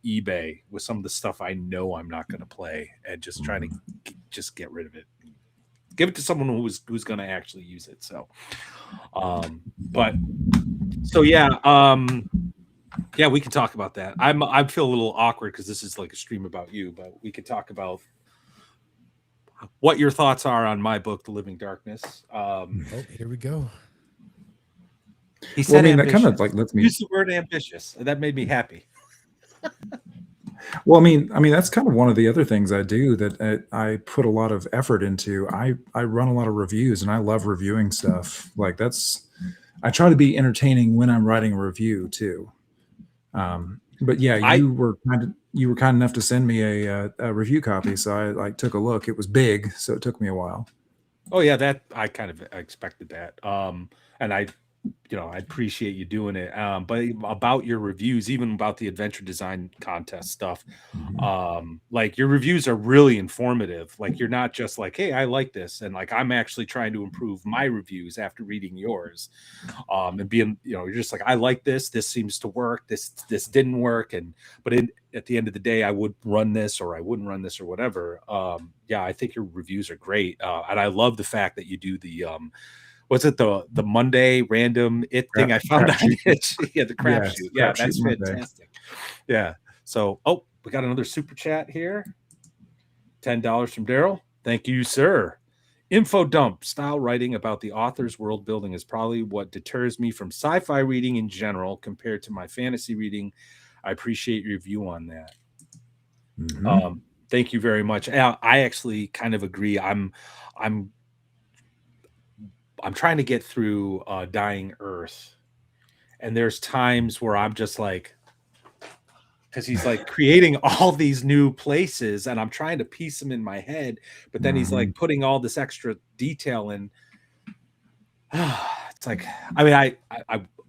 eBay with some of the stuff I know I'm not going to play and just trying to just get rid of it. Give it to someone who's going to actually use it. So, yeah, we can talk about that. I feel a little awkward because this is like a stream about you, but we could talk about what your thoughts are on my book, The Living Darkness. Here we go. He said, that kind of like lets me use the word ambitious. That made me happy. Well, I mean, that's kind of one of the other things I do that I put a lot of effort into. I run a lot of reviews, and I love reviewing stuff. Like I try to be entertaining when I'm writing a review too. But yeah, you were kind enough to send me a review copy, so I like took a look. It was big, so it took me a while. Oh yeah, that I kind of expected that. And I appreciate you doing it. But about your reviews, even about the adventure design contest stuff, like your reviews are really informative. Like you're not just like, hey, I like this, and like I'm actually trying to improve my reviews after reading yours, and being, you're just like, I like this. This seems to work. This didn't work, but at the end of the day, I would run this or I wouldn't run this or whatever. Yeah, I think your reviews are great, and I love the fact that you do the was it the Monday random thing I found on it? Yeah, the crapshoot. Yeah, that's fantastic. Yeah. So, we got another super chat here. $10 from Daryl. Thank you, sir. Info dump style writing about the author's world building is probably what deters me from sci-fi reading in general compared to my fantasy reading. I appreciate your view on that. Mm-hmm. Thank you very much. I actually kind of agree. I'm trying to get through Dying Earth, and there's times where I'm just like, because he's like creating all these new places, and I'm trying to piece them in my head, but then he's like putting all this extra detail in. It's like, I mean,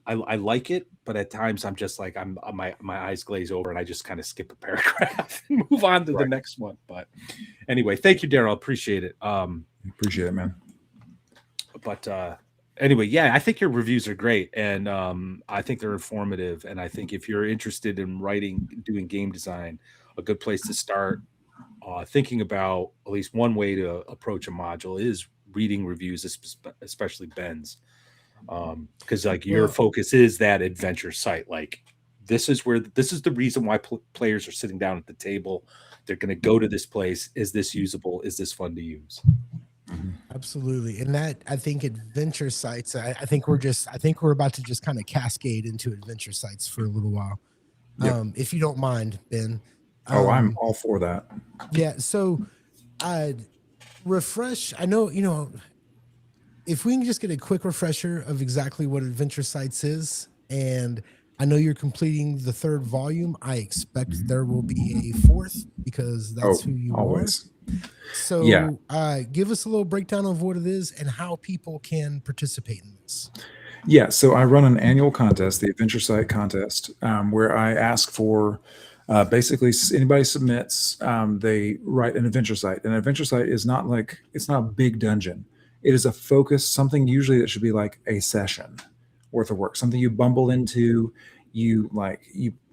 I like it, but at times I'm just like, my eyes glaze over, and I just kind of skip a paragraph and move on to the next one. But anyway, thank you, Daryl. Appreciate it. Appreciate it, man. But anyway, yeah, I think your reviews are great, and I think they're informative. And I think if you're interested in doing game design, a good place to start thinking about at least one way to approach a module is reading reviews, especially Ben's, because like your Well, focus is that adventure site. Like this is the reason why players are sitting down at the table. They're going to go to this place. Is this usable? Is this fun to use? absolutely. And that, I think adventure sites, I think we're about to just kind of cascade into adventure sites for a little while. Yep. If you don't mind, Ben. I'm all for that. Yeah. So refresh. I know, if we can just get a quick refresher of exactly what adventure sites is, and I know you're completing the 3rd volume. I expect there will be a 4th because that's who you always. are. So Yeah. give us a little breakdown of what it is and how people can participate in this. Yeah, so I run an annual contest, the Adventure Site Contest, where I ask for basically anybody submits, they write an adventure site. An adventure site is not like, it's not a big dungeon. It is a focus, something usually that should be like a session worth of work, something you bumble into, you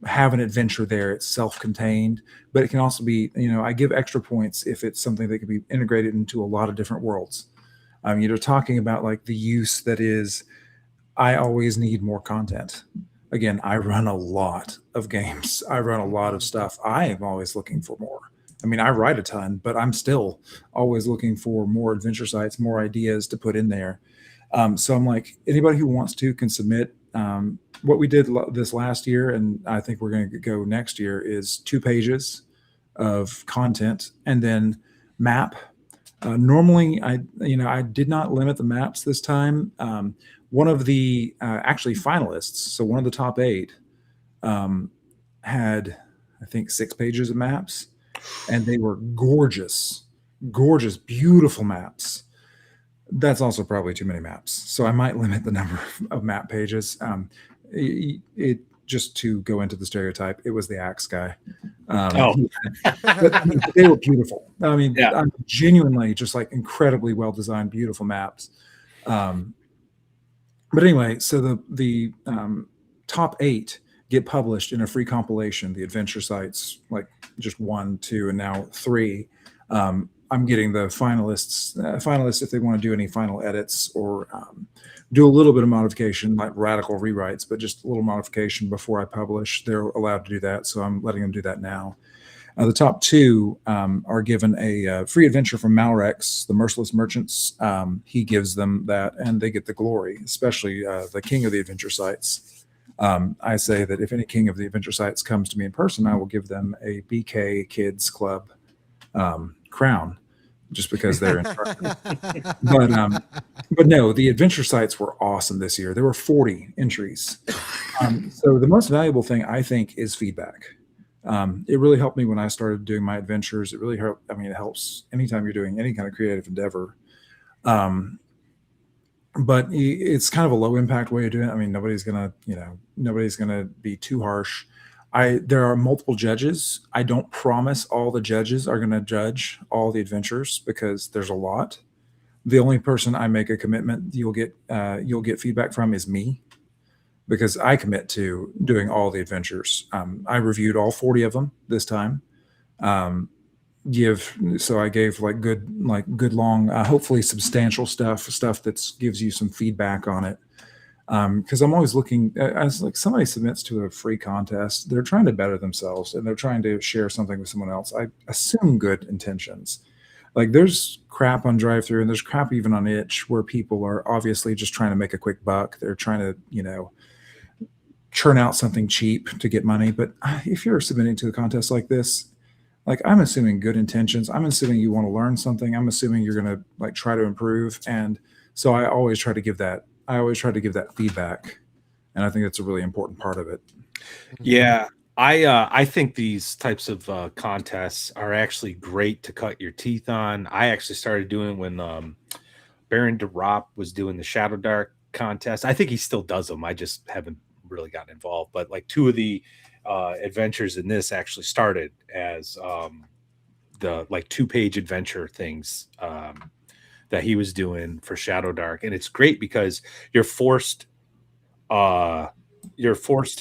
have an adventure there, it's self-contained, but it can also be, I give extra points if it's something that can be integrated into a lot of different worlds. You're talking about like the use that is, I always need more content. Again, I run a lot of games. I run a lot of stuff. I am always looking for more. I mean, I write a ton, but I'm still always looking for more adventure sites, more ideas to put in there. So I'm like, anybody who wants to can submit. What we did this last year, and I think we're going to go next year, is 2 pages of content and then map. Normally, I did not limit the maps this time. One of the actually finalists, so one of the top 8, had, I think, 6 pages of maps, and they were gorgeous, beautiful maps. That's also probably too many maps, so I might limit the number of map pages. It just to go into the stereotype, it was the axe guy. But they were beautiful. I mean, Yeah. Genuinely just like incredibly well designed, beautiful maps. But anyway, so the top 8 get published in a free compilation. The adventure sites, like just 1, 2, and now 3. I'm getting the finalists if they want to do any final edits or do a little bit of modification, like radical rewrites, but just a little modification before I publish. They're allowed to do that, so I'm letting them do that now. The top 2 are given a free adventure from Malrex, the Merciless Merchants. He gives them that, and they get the glory, especially the king of the adventure sites. I say that if any king of the adventure sites comes to me in person, I will give them a BK Kids Club crown, just because they're in charge. But no, the adventure sites were awesome this year. There were 40 entries. So the most valuable thing, I think, is feedback. It really helped me when I started doing my adventures. It really helped. I mean, it helps anytime you're doing any kind of creative endeavor. But it's kind of a low impact way of doing it. I mean, nobody's gonna be too harsh. There are multiple judges. I don't promise all the judges are going to judge all the adventures because there's a lot. The only person I make a commitment you'll get feedback from is me, because I commit to doing all the adventures. I reviewed all 40 of them this time. I gave good long, hopefully substantial stuff that gives you some feedback on it. Because I'm always looking, as like somebody submits to a free contest, they're trying to better themselves and they're trying to share something with someone else. I assume good intentions. Like there's crap on drive-thru and there's crap even on itch where people are obviously just trying to make a quick buck. They're trying to, churn out something cheap to get money. But if you're submitting to a contest like this, like I'm assuming good intentions. I'm assuming you want to learn something. I'm assuming you're going to like try to improve. And so I always try to give that feedback. And I think that's a really important part of it. Yeah. I think these types of contests are actually great to cut your teeth on. I actually started doing when Baron DeRop was doing the Shadow Dark contest. I think he still does them. I just haven't really gotten involved. But like 2 of the adventures in this actually started as the like 2-page adventure things that he was doing for Shadow Dark, and it's great because you're forced you're forced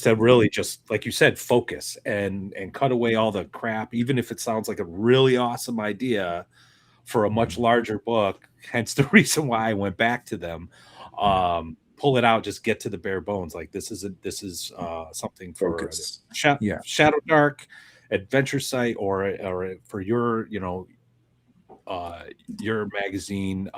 to really, just like you said, focus and cut away all the crap, even if it sounds like a really awesome idea for a much larger book. Hence the reason why I went back to them. Pull it out, just get to the bare bones. Like this is something for Focus. Shadow Dark adventure site, or for your your magazine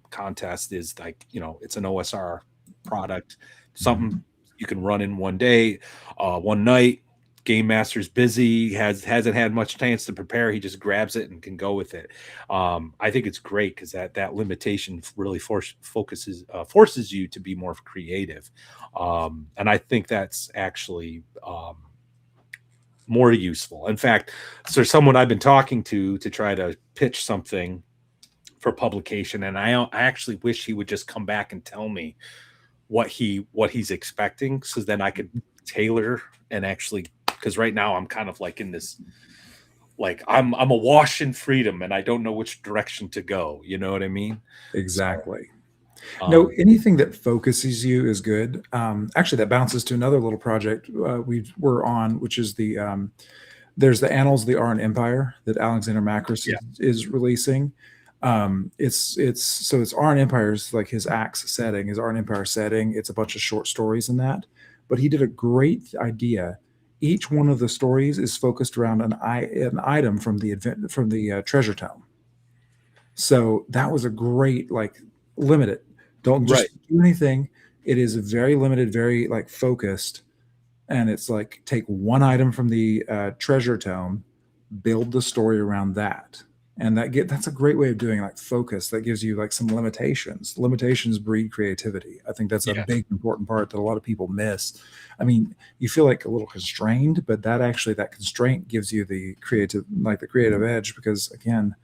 contest is like, it's an OSR product, something you can run in one day, one night. Game master's busy, hasn't had much chance to prepare. He just grabs it and can go with it. I think it's great because that limitation really forces you to be more creative, and I think that's actually more useful. In fact, so someone I've been talking to try to pitch something for publication, and I actually wish he would just come back and tell me what he's expecting, so then I could tailor and actually, because right now I'm kind of like in this, like I'm awash in freedom and I don't know which direction to go. You know what I mean? Exactly. No, anything that focuses you is good. Actually, that bounces to another little project we're on, which is there's the Annals of the Arn Empire that Alexander Macris is releasing. It's Arn Empire's like his Axe setting, his Arn Empire setting. It's a bunch of short stories in that, but he did a great idea. Each one of the stories is focused around an item from the treasure tome. So that was a great, like, limited. Don't just do anything. It is very limited, very like focused, and it's like take one item from the treasure tome, build the story around that, and that's a great way of doing like focus. That gives you like some limitations. Limitations breed creativity. I think that's a big important part that a lot of people miss. I mean, you feel like a little constrained, but that constraint gives you the creative edge, because again,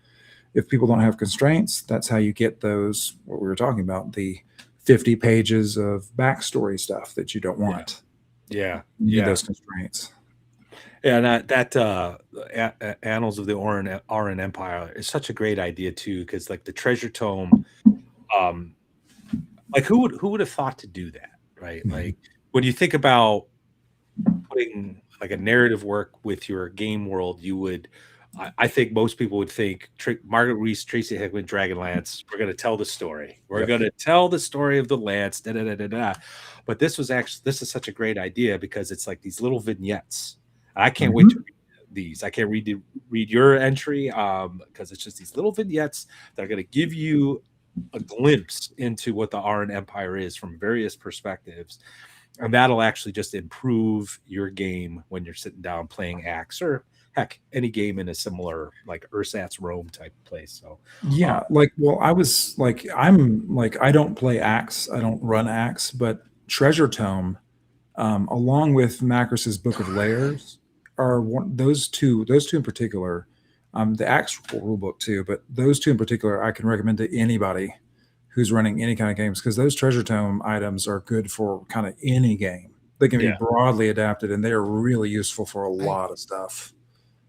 if people don't have constraints, that's how you get those, what we were talking about, the 50 pages of backstory stuff that you don't want. You need those constraints. Yeah, that Annals of the Arn Empire is such a great idea too, because like the treasure tome, like who would have thought to do that, right? Mm-hmm. Like when you think about putting like a narrative work with your game world, you would. I think most people would think Margaret Reese, Tracy Hickman, Dragonlance. We're going to tell the story. We're going to tell the story of the Lance. But this is such a great idea because it's like these little vignettes. I can't wait to read these. I can't read your entry because it's just these little vignettes that are going to give you a glimpse into what the Arn Empire is from various perspectives. And that'll actually just improve your game when you're sitting down playing Axe, or heck, any game in a similar like Ursat's Rome type place. So I don't play Axe, I don't run Axe, but Treasure Tome, along with Macris's Book of Layers, are those two in particular. The Axe rulebook too, but those two in particular, I can recommend to anybody who's running any kind of games, because those Treasure Tome items are good for kind of any game. They can be broadly adapted, and they are really useful for a lot of stuff.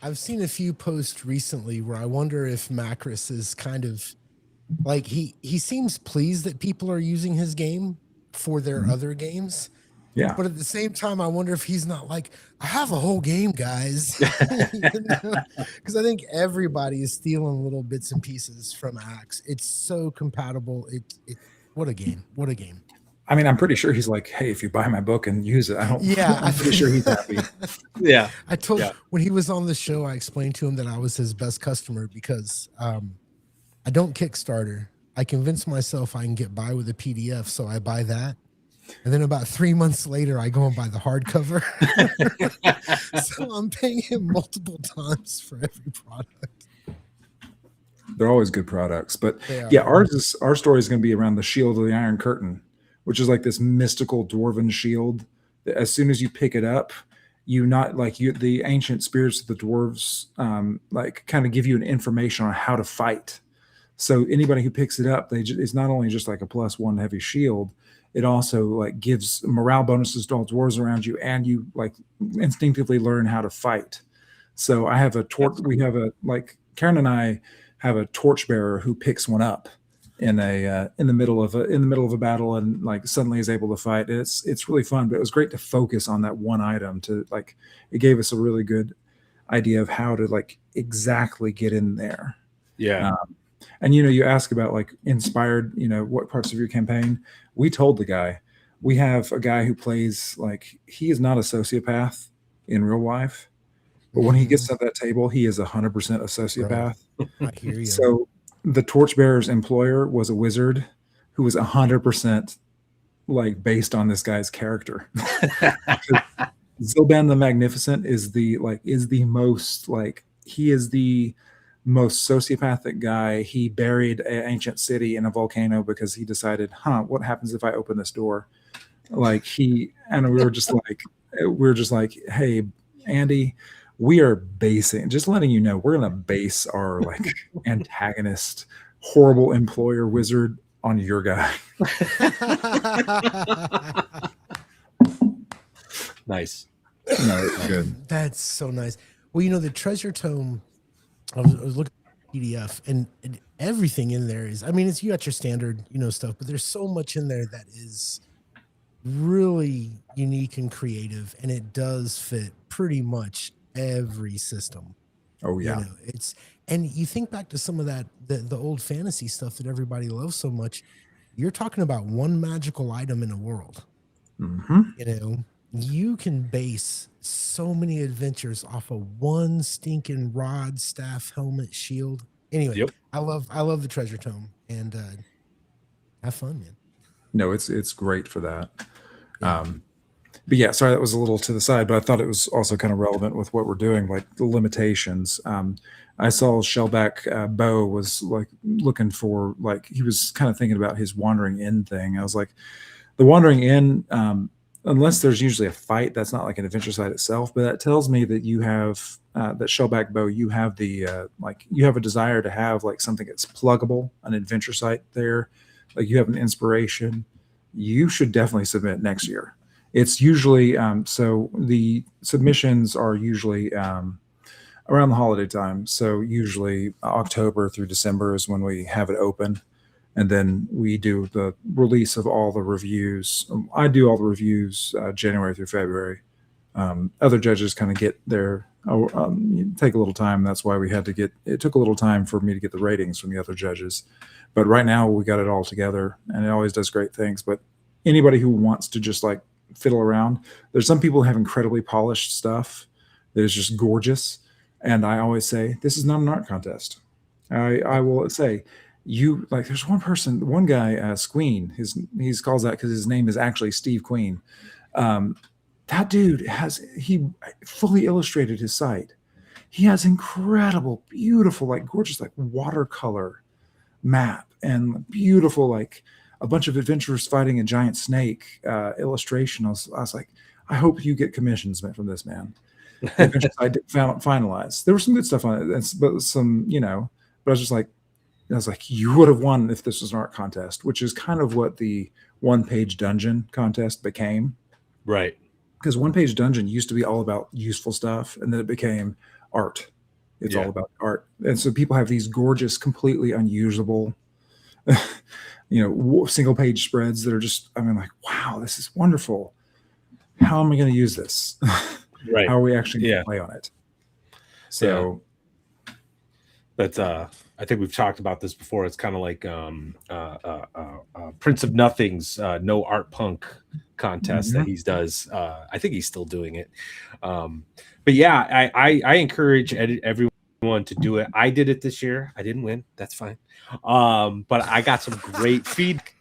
I've seen a few posts recently where I wonder if Macris is kind of like, he seems pleased that people are using his game for their other games. Yeah. But at the same time, I wonder if he's not like, I have a whole game, guys. Because I think everybody is stealing little bits and pieces from Axe. It's so compatible. What a game. What a game. I mean, I'm pretty sure he's like, hey, if you buy my book and use it, I'm pretty sure he's happy. When he was on the show, I explained to him that I was his best customer because I don't Kickstarter. I convinced myself I can get by with a PDF, so I buy that. And then about 3 months later, I go and buy the hardcover. So I'm paying him multiple times for every product. They're always good products. But our story is going to be around the Shield of the Iron Curtain, which is like this mystical dwarven shield that as soon as you pick it up, the ancient spirits of the dwarves like kind of give you an information on how to fight. So anybody who picks it up, it's not only just like a +1 heavy shield, it also like gives morale bonuses to all dwarves around you, and you like instinctively learn how to fight. So I have we have Karen and I have a torchbearer who picks one up in the middle of a battle, and like suddenly is able to fight. It's really fun, but it was great to focus on that one item. To like, it gave us a really good idea of how to like exactly get in there. Yeah. And you ask about like inspired, what parts of your campaign. We told the guy, we have a guy who plays like, he is not a sociopath in real life, but when he gets to that table, he is 100% a sociopath. I hear you. So the torchbearer's employer was a wizard who was 100% like based on this guy's character. Zilban the Magnificent is the most like, he is the most sociopathic guy. He buried an ancient city in a volcano because he decided, what happens if I open this door? Like and we were just like, hey, Andy, we are basing, just letting you know, we're going to base our like antagonist, horrible employer wizard on your guy. Nice. No, it's good. That's so nice. Well, the treasure tome, I was looking at the PDF, and everything in there is, I mean, you got your standard, stuff, but there's so much in there that is really unique and creative, and it does fit pretty much every system. Oh yeah. And you think back to some of that, the old fantasy stuff that everybody loves so much. You're talking about one magical item in a world. Mm-hmm. You can base so many adventures off of one stinking rod, staff, helmet, shield. Anyway, Yep. I love the treasure tome, and have fun, man. No, it's great for that. But yeah, sorry, that was a little to the side, but I thought it was also kind of relevant with what we're doing, like the limitations. I saw Shellback Bo was like looking for, like, he was kind of thinking about his Wandering Inn thing. I was like, the Wandering Inn, unless there's usually a fight, that's not like an adventure site itself, but that tells me that you have that Shellback Bow, you have the you have a desire to have like something that's pluggable, an adventure site there, like you have an inspiration. You should definitely submit next year. It's usually so the submissions are usually around the holiday time, so usually October through December is when we have it open. And then we do the release of all the reviews. I do all the reviews January through February. Other judges kind of get their take a little time. That's why it took a little time for me to get the ratings from the other judges. But right now we got it all together, and it always does great things. But anybody who wants to just like fiddle around, there's some people who have incredibly polished stuff that is just gorgeous. And I always say, this is not an art contest. I will say, there's one guy, Squeen, he's calls that because his name is actually Steve Queen. That dude he fully illustrated his site. He has incredible, beautiful, like gorgeous, like watercolor map and beautiful, like a bunch of adventurers fighting a giant snake illustration. I was like, I hope you get commissions from this man. The adventure site found finalized. There was some good stuff on it, but some, but I was like, you would have won if this was an art contest, which is kind of what the one-page dungeon contest became. Right. Because one-page dungeon used to be all about useful stuff, and then it became art. It's all about art. And so people have these gorgeous, completely unusable, single-page spreads that are just, like, wow, this is wonderful. How am I going to use this? Right. How are we actually going to play on it? So that's I think we've talked about this before. It's kind of like Prince of Nothing's no art punk contest that he does. I think he's still doing it. But yeah, I encourage everyone to do it. I did it this year. I didn't win. That's fine. But I got some great feedback.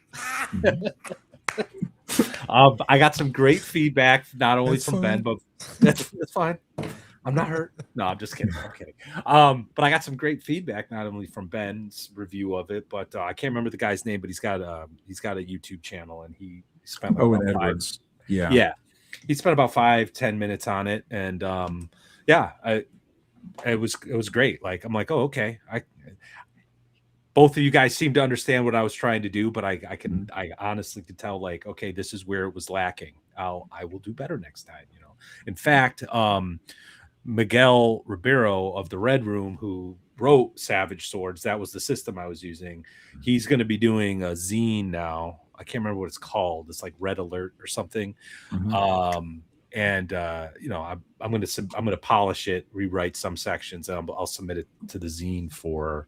I got some great feedback, not only from Ben, but that's fine. I'm not hurt. No, I'm just kidding. I'm kidding. But I got some great feedback, not only from Ben's review of it, but I can't remember the guy's name, but he's got a YouTube channel, and he spent Owen Edwards. Yeah. He spent about 5-10 minutes on it, and it was great. Like, I'm like, oh, okay. Both of you guys seem to understand what I was trying to do, but I honestly could tell, like, okay, this is where it was lacking. I will do better next time. In fact, Miguel Ribeiro of the Red Room, who wrote Savage Swords, that was the system I was using. He's going to be doing a zine now. I can't remember what it's called. It's like Red Alert or something. And you know, I'm going to polish it, rewrite some sections, and I'll submit it to the zine for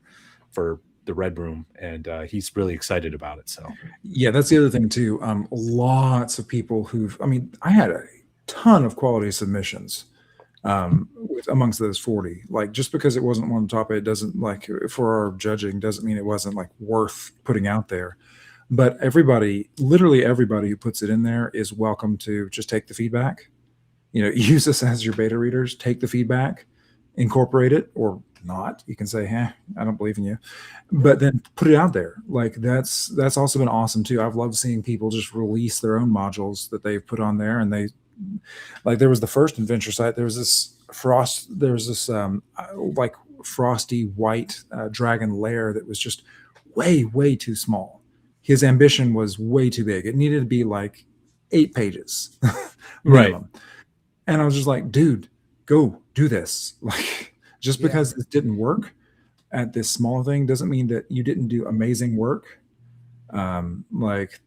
the Red Room, and he's really excited about it. So yeah, that's the other thing too. Lots of people I had a ton of quality submissions amongst those 40. Like, just because it wasn't on top, it doesn't, like, for our judging, doesn't mean it wasn't like worth putting out there. But literally everybody who puts it in there is welcome to just take the feedback. You know, use this as your beta readers, take the feedback, incorporate it, or not. You can say, I don't believe in you, but then put it out there. Like, that's also been awesome too. I've loved seeing people just release their own modules that they've put on there. And there was the first adventure site. There was this like frosty white dragon lair that was just way too small. His ambition was way too big. It needed to be like 8 pages. right. And I was just like, dude, go do this. Like, just because this didn't work at this small thing doesn't mean that you didn't do amazing work. Like,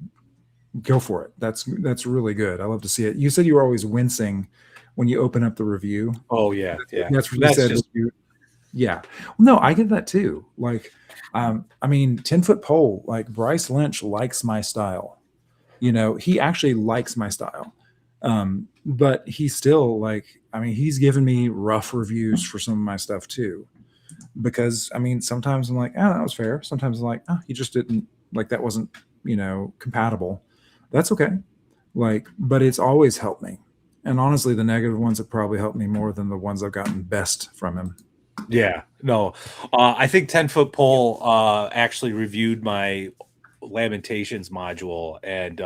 go for it. That's really good. I love to see it. You said you were always wincing when you open up the review. Oh yeah. That's what you said. Just... Yeah. No, I get that too. Like, 10-foot pole, like, Bryce Lynch likes my style. You know, he actually likes my style. But he's still like, he's given me rough reviews for some of my stuff too. Because sometimes I'm like, that was fair. Sometimes I'm like, he just didn't, like, that wasn't, compatible. That's okay. Like, but it's always helped me. And honestly, the negative ones have probably helped me more than the ones I've gotten best from him. Yeah, no, I think 10-foot pole actually reviewed my Lamentations module, and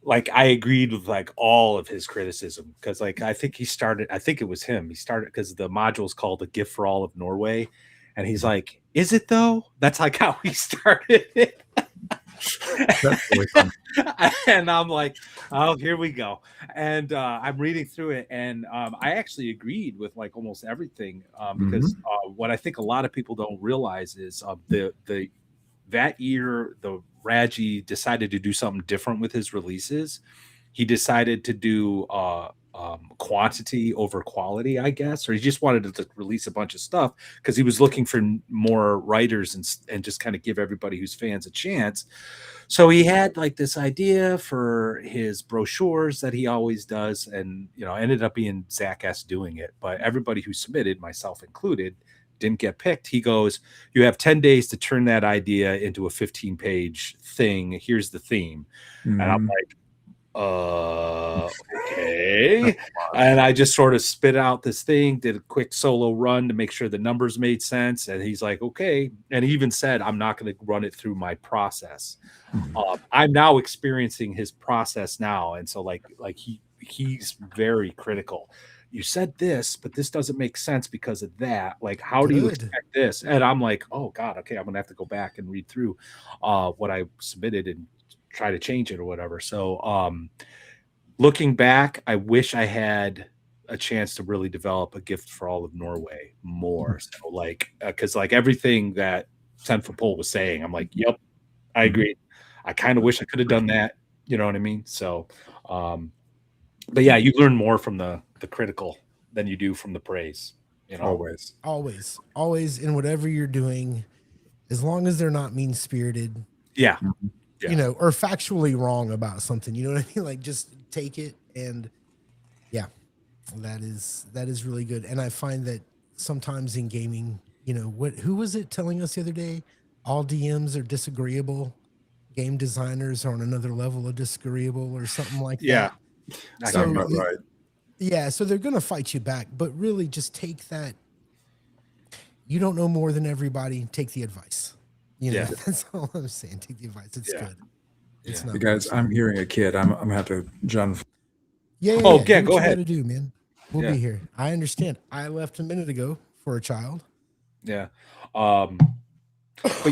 like, I agreed with like all of his criticism, because like I think it was him. He started because the module is called A Gift for All of Norway, and he's like, "Is it though?" That's like how he started it. That's really fun. And I'm like, oh, here we go. And I'm reading through it, and I actually agreed with like almost everything, because what I think a lot of people don't realize is that year the Raji decided to do something different with his releases. He decided to do quantity over quality, I guess, or he just wanted to release a bunch of stuff because he was looking for more writers and just kind of give everybody who's fans a chance. So he had like this idea for his brochures that he always does, and ended up being Zach S doing it. But everybody who submitted, myself included, didn't get picked. He goes, "You have 10 days to turn that idea into a 15-page thing. Here's the theme." And I'm like, okay. And I just sort of spit out this thing, did a quick solo run to make sure the numbers made sense. And he's like, okay. And he even said, "I'm not going to run it through my process." I'm now experiencing his process now. And so like he's very critical. "You said this, but this doesn't make sense because of that. Like, how do you expect this?" And I'm like, oh God, okay, I'm going to have to go back and read through what I submitted and try to change it or whatever. So looking back, I wish I had a chance to really develop A Gift for All of Norway more. So like, because like everything that 10-foot pole was saying, I'm like, yep, I agree. I kind of wish I could have done that. You know what I mean? So, but yeah, you learn more from the critical than you do from the praise. Always in whatever you're doing, as long as they're not mean-spirited. Yeah. Or factually wrong about something, you know what I mean? Like, just take it, and that is really good. And I find that sometimes in gaming, who was it telling us the other day? All DMs are disagreeable. Game designers are on another level of disagreeable, or something like that. Yeah. So, about right. Yeah, so they're gonna fight you back, but really just take that. You don't know more than everybody. Take the advice. That's all I'm saying. Take the advice. It's good. It's not. Hey guys, I'm hearing a kid. I'm gonna have to, John. Yeah. Go what ahead. You gotta do, man. We'll be here. I understand. I left a minute ago for a child. Yeah. But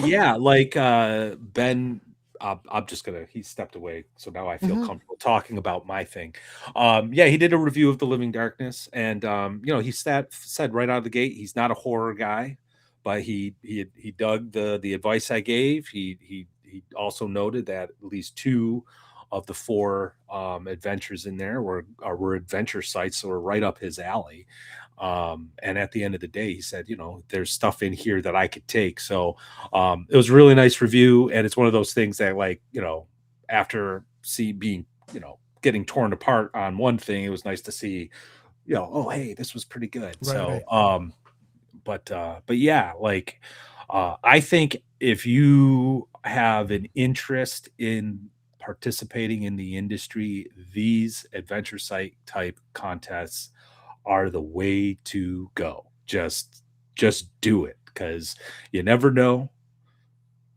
yeah, like Ben. I'm just gonna. He stepped away, so now I feel comfortable talking about my thing. Yeah, he did a review of The Living Darkness, and he said right out of the gate he's not a horror guy. but he dug the advice I gave. He also noted that at least 2 of the 4 adventures in there were adventure sites, so were right up his alley. And at the end of the day, he said, there's stuff in here that I could take. So it was a really nice review, and it's one of those things that, like, after being, getting torn apart on one thing, it was nice to see, oh, hey, this was pretty good. Right, So right. but yeah, like, I think if you have an interest in participating in the industry, these adventure site type contests are the way to go. Just do it, because you never know.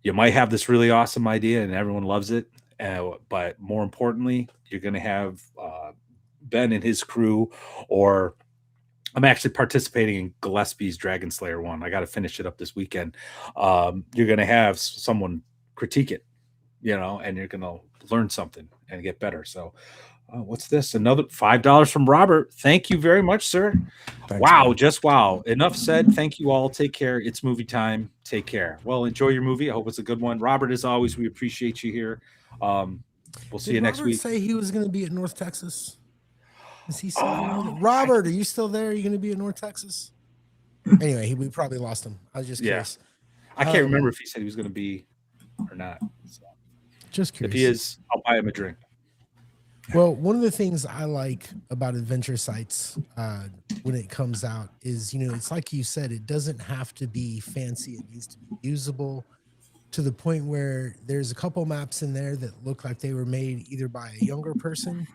You might have this really awesome idea and everyone loves it, but more importantly, you're going to have Ben and his crew, or I'm actually participating in Gillespie's Dragon Slayer one. I got to finish it up this weekend. You're going to have someone critique it, and you're going to learn something and get better. So, what's this? Another $5 from Robert. Thank you very much, sir. Thanks, wow, man. just wow. Enough said. Thank you all. Take care. It's movie time. Take care. Well, enjoy your movie. I hope it's a good one. Robert, as always, we appreciate you here. We'll see you next Robert week. Say he was going to be at North Texas. Is he still there? Robert, are you still there? Are you going to be in North Texas? Anyway, we probably lost him. I was just curious. I can't remember if he said he was going to be or not. So, just curious. if he is, I'll buy him a drink. Well, one of the things I like about adventure sites when it comes out is, it's like you said, it doesn't have to be fancy. It needs to be usable, to the point where there's a couple maps in there that look like they were made either by a younger person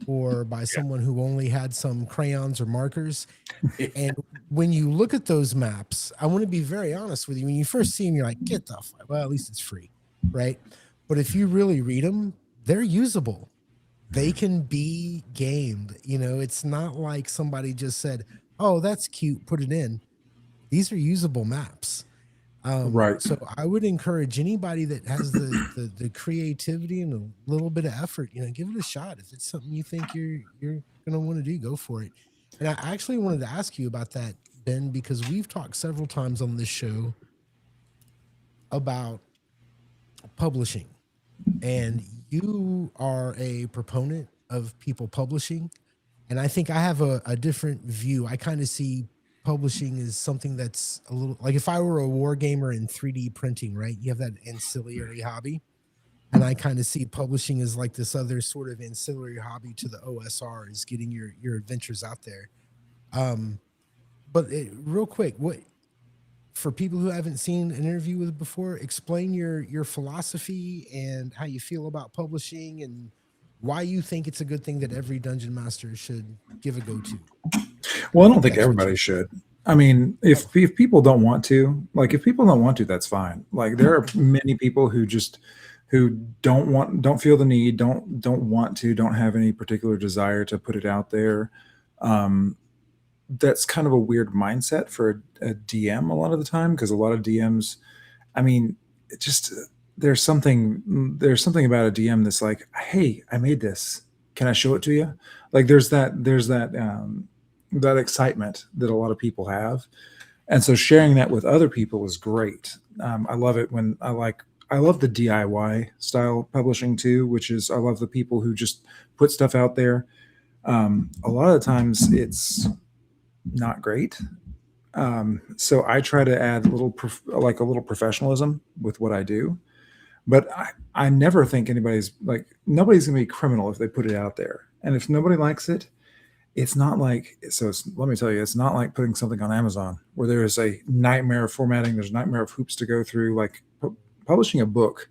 or by someone who only had some crayons or markers. And when you look at those maps, I want to be very honest with you. When you first see them, you're like, get the fuck. Well, at least it's free, right? But if you really read them, they're usable. They can be gamed. It's not like somebody just said, oh, that's cute, put it in. These are usable maps. Right. So I would encourage anybody that has the creativity and a little bit of effort, give it a shot. If it's something you think you're going to want to do, go for it. And I actually wanted to ask you about that, Ben, because we've talked several times on this show about publishing, and you are a proponent of people publishing. And I think I have a different view. I kind of see publishing is something that's a little like, if I were a war gamer in 3D printing, right? You have that ancillary hobby. And I kind of see publishing as like this other sort of ancillary hobby to the OSR, is getting your adventures out there. But real quick, for people who haven't seen an interview with before, explain your philosophy and how you feel about publishing and why you think it's a good thing that every dungeon master should give a go to. Well, I don't think everybody should. I mean, if people don't want to, that's fine. Like, there are many people who don't feel the need, don't want to, don't have any particular desire to put it out there. That's kind of a weird mindset for a DM a lot of the time, because a lot of DMs, I mean, it just, there's something about a DM that's like, hey, I made this. Can I show it to you? Like, there's that excitement that a lot of people have. And so sharing that with other people is great. I love it when I love the DIY style publishing too, which is, I love the people who just put stuff out there. A lot of the times it's not great. So I try to add a little professionalism with what I do. But I never think nobody's going to be criminal if they put it out there. And if nobody likes it, it's not like, let me tell you, it's not like putting something on Amazon where there is a nightmare of formatting. There's a nightmare of hoops to go through. Like publishing a book,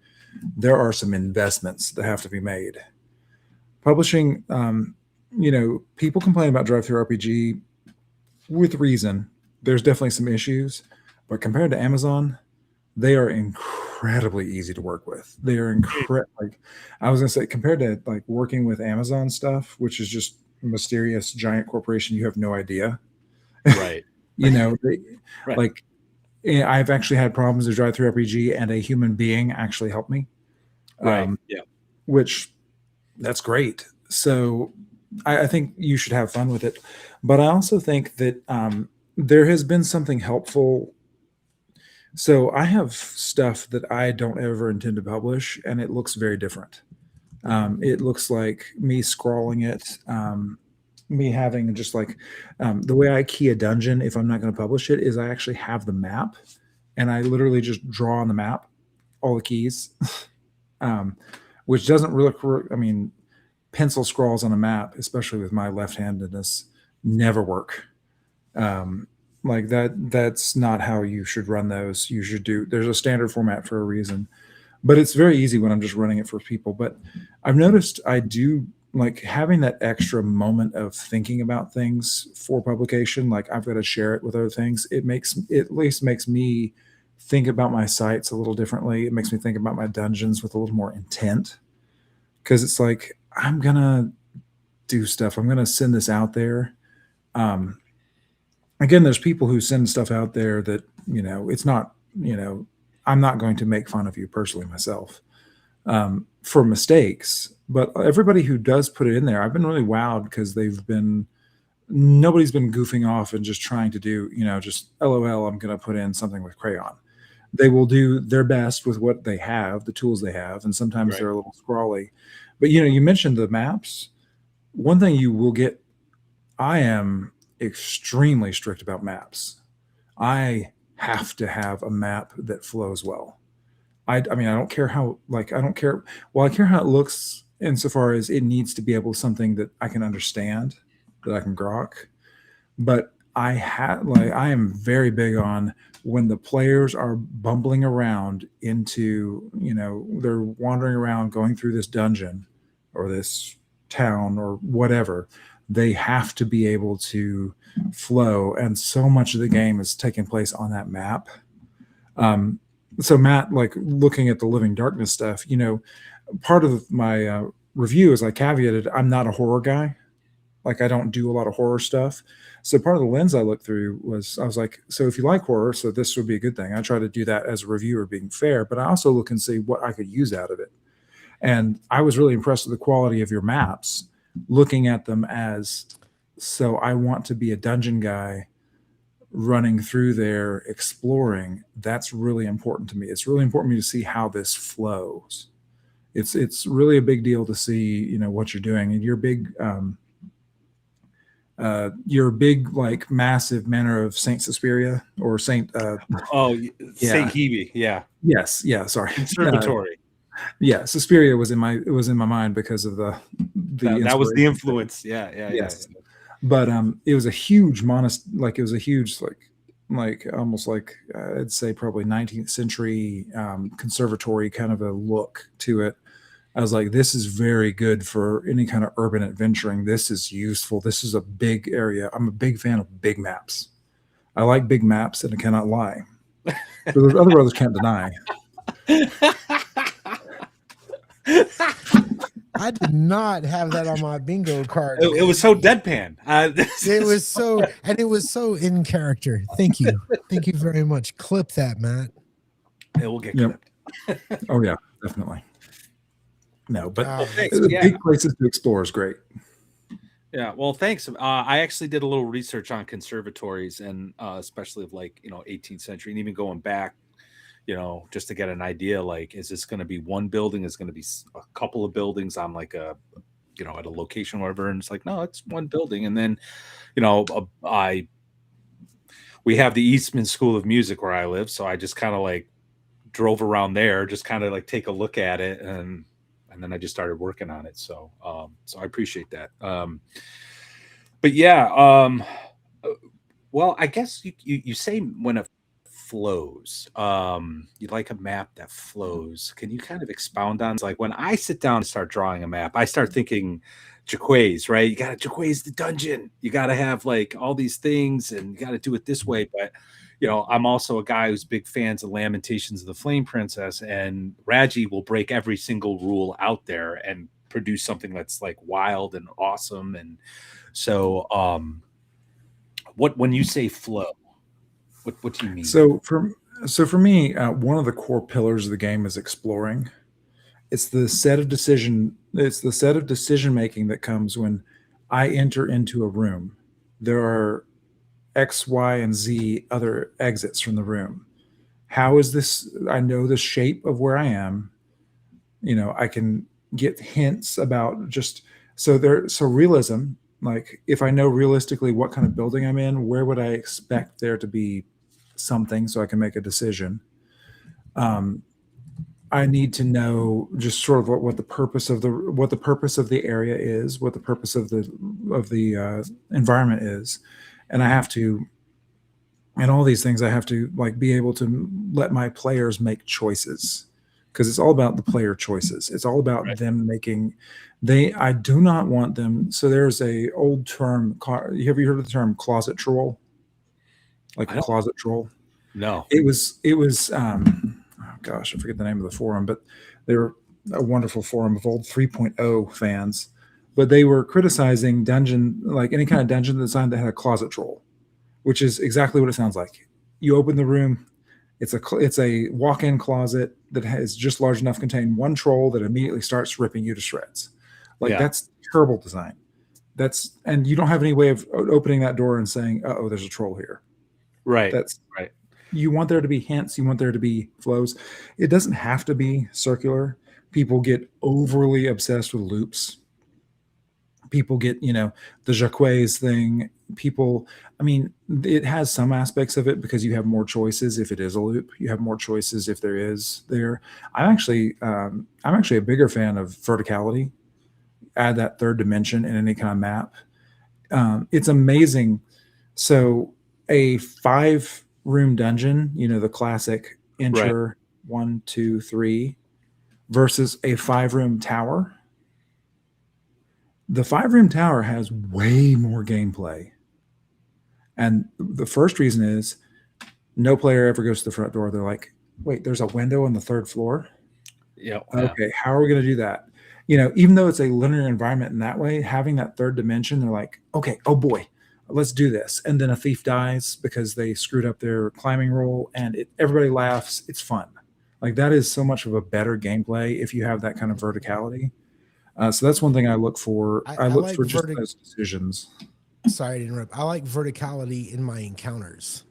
there are some investments that have to be made. Publishing, people complain about Drive-Thru-RPG with reason. There's definitely some issues, but compared to Amazon, they are incredibly easy to work with. They are I was going to say, compared to like working with Amazon stuff, which is just a mysterious giant corporation, you have no idea. Right. Right. Like, I've actually had problems with Drive-Thru-RPG, and a human being actually helped me. Right. Which, that's great. So I think you should have fun with it. But I also think that there has been something helpful So I have stuff that I don't ever intend to publish, and it looks very different. It looks like me scrawling it, me having just like the way I key a dungeon if I'm not going to publish it is I actually have the map, and I literally just draw on the map all the keys, which doesn't really. I mean, pencil scrawls on a map, especially with my left-handedness, never work. Like that's not how you should run those. You should do, there's a standard format for a reason, but it's very easy when I'm just running it for people. But I've noticed I do like having that extra moment of thinking about things for publication. Like I've got to share it with other things. It at least makes me think about my sites a little differently. It makes me think about my dungeons with a little more intent, because it's like, I'm going to do stuff. I'm going to send this out there. Again, there's people who send stuff out there that, it's not, I'm not going to make fun of you personally myself for mistakes, but everybody who does put it in there, I've been really wowed because nobody's been goofing off and just trying to do, just LOL, I'm going to put in something with crayon. They will do their best with what they have, the tools they have, and sometimes they're a little scrawly. But, you mentioned the maps. One thing you will get, I am extremely strict about maps. I have to have a map that flows well. I mean, I don't care how, I care how it looks insofar as it needs to be able something that I can understand, that I can grok. But I am very big on when the players are bumbling around into, they're wandering around going through this dungeon or this town or whatever, they have to be able to flow. And so much of the game is taking place on that map. So Matt, like looking at the Living Darkness stuff, part of my review is I caveated, I'm not a horror guy. Like I don't do a lot of horror stuff. So part of the lens I looked through was, I was like, so if you like horror, so this would be a good thing. I try to do that as a reviewer being fair, but I also look and see what I could use out of it. And I was really impressed with the quality of your maps, looking at them as, so I want to be a dungeon guy running through there, exploring. That's really important to me. It's really important to me to see how this flows. It's really a big deal to see, what you're doing. And your big, like massive manor of Saint Suspiria or Saint, Saint Yeah. Hebe. Yeah. yes. Yeah. Sorry. Conservatory. Yeah. Suspiria was in my mind because of the that was the inspiration. influence. Yeah. Yes. But it was a huge it was a huge almost like I'd say probably 19th century conservatory kind of a look to it. I was like, this is very good for any kind of urban adventuring. This is useful. This is a big area. I'm a big fan of big maps. I like big maps, and I cannot lie. So those other brothers can't deny. I did not have that on my bingo card. It was so deadpan. It was so in character. Thank you very much. Clip that, Matt. It will get clipped. Oh yeah, definitely. No, but thanks. Big places to explore is great. Yeah, well, thanks. I actually did a little research on conservatories, and especially of 18th century, and even going back, just to get an idea. Like, is this going to be one building? Is going to be a couple of buildings on like a, at a location, or whatever? And it's like, no, it's one building. And then, we have the Eastman School of Music where I live, so I just kind of drove around there, just kind of take a look at it, and then I just started working on it. So, so I appreciate that. But yeah, well, I guess you say when it flows, you like a map that flows. Can you kind of expound on, like, when I sit down and start drawing a map, I start thinking Jaquays, right? You got to Jaquays the dungeon. You got to have all these things, and you got to do it this way. But I'm also a guy who's big fans of Lamentations of the Flame Princess, and Raji will break every single rule out there and produce something that's wild and awesome. And so, when you say flow, what do you mean? So for me, one of the core pillars of the game is exploring. It's the set of decision making that comes when I enter into a room. There are X, Y, and Z other exits from the room. how is this? I know the shape of where I am. I can get hints about just so realism. Like if I know realistically what kind of building I'm in, where would I expect there to be something so I can make a decision. I need to know just sort of what the purpose of the area is, what the purpose of the environment is, and I have to, and all these things I have to like be able to let my players make choices, because it's all about the player choices. It's all about them making. I do not want them. So there's a old term. Have you heard of the term closet troll? Like a closet troll? No. It was oh gosh, I forget the name of the forum, but they were a wonderful forum of old 3.0 fans. But they were criticizing dungeon, like any kind of dungeon design that had a closet troll, which is exactly what it sounds like. You open the room, it's a walk-in closet that is just large enough to contain one troll that immediately starts ripping you to shreds. That's terrible design. And you don't have any way of opening that door and saying, "Oh, there's a troll here." Right. That's right. You want there to be hints. You want there to be flows. It doesn't have to be circular. People get overly obsessed with loops. People get, the Jacques thing. It has some aspects of it because you have more choices if it is a loop. You have more choices if there is there. I'm actually a bigger fan of verticality. Add that third dimension in any kind of map. It's amazing. So a 5-room dungeon, the classic enter 1, 2, 3, versus a 5-room tower. The 5-room tower has way more gameplay. And the first reason is no player ever goes to the front door. They're like, wait, there's a window on the 3rd floor? Yeah. Okay, how are we going to do that? Even though it's a linear environment in that way, having that third dimension, they're like, okay, oh boy, let's do this. And then a thief dies because they screwed up their climbing roll, and everybody laughs. It's fun. Like that is so much of a better gameplay if you have that kind of verticality. So that's one thing I look for. I look for just those decisions. Sorry to interrupt. I like verticality in my encounters.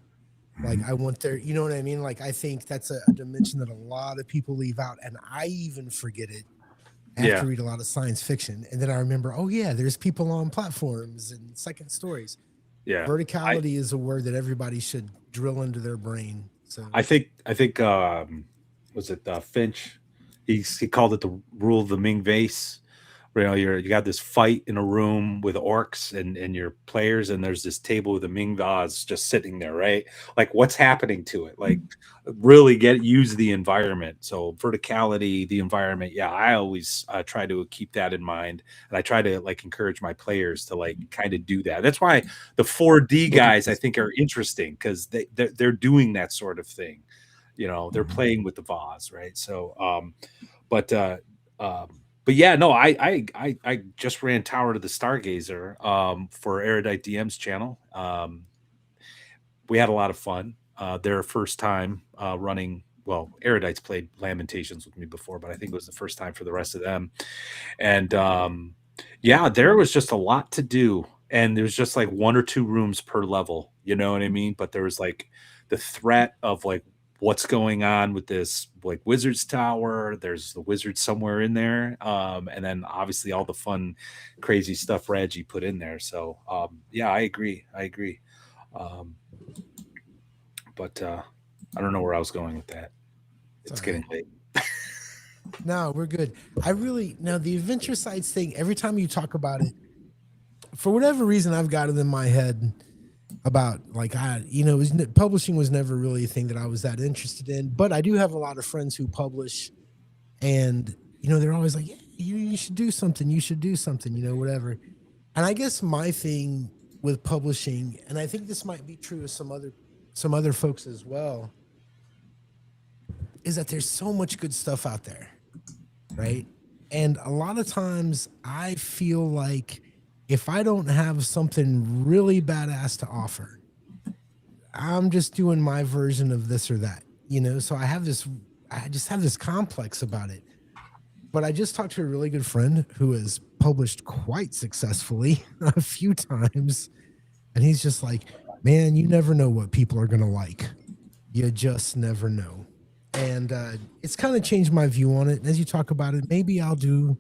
Like I want there, you know what I mean? Like I think that's a dimension that a lot of people leave out, and I even forget it after I read a lot of science fiction. And then I remember, oh yeah, there's people on platforms and second stories. Yeah. Verticality is a word that everybody should drill into their brain. So I think was it Finch? He called it the rule of the Ming vase. You got this fight in a room with orcs and your players, and there's this table with a Ming vase just sitting there, right? Like what's happening to it? Like really use the environment. So verticality, the environment. Yeah, I always try to keep that in mind, and I try to encourage my players to kind of do that. That's why the 4D guys I think are interesting, because they're doing that sort of thing. They're playing with the vase, right? So, but yeah, no, I just ran Tower to the Stargazer for Erudite DM's channel. We had a lot of fun. Their first time running. Well, Erudite's played Lamentations with me before, but I think it was the first time for the rest of them. And there was just a lot to do, and there's just 1 or 2 rooms per level. You know what I mean? But there was the threat of what's going on with this wizard's tower. There's the wizard somewhere in there, and then obviously all the fun crazy stuff Reggie put in there. So I agree but I don't know where I was going with that. It's getting late. No, we're good. Now the adventure sites thing, every time you talk about it, for whatever reason I've got it in my head about publishing was never really a thing that I was that interested in, but I do have a lot of friends who publish, and they're always like, you should do something, whatever. And I guess my thing with publishing, and I think this might be true of some other folks as well, is that there's so much good stuff out there, right? And a lot of times I feel like if I don't have something really badass to offer, I'm just doing my version of this or that, So I just have this complex about it. But I just talked to a really good friend who has published quite successfully a few times. And he's just like, man, you never know what people are going to like. You just never know. And it's kind of changed my view on it. And as you talk about it, maybe I'll do,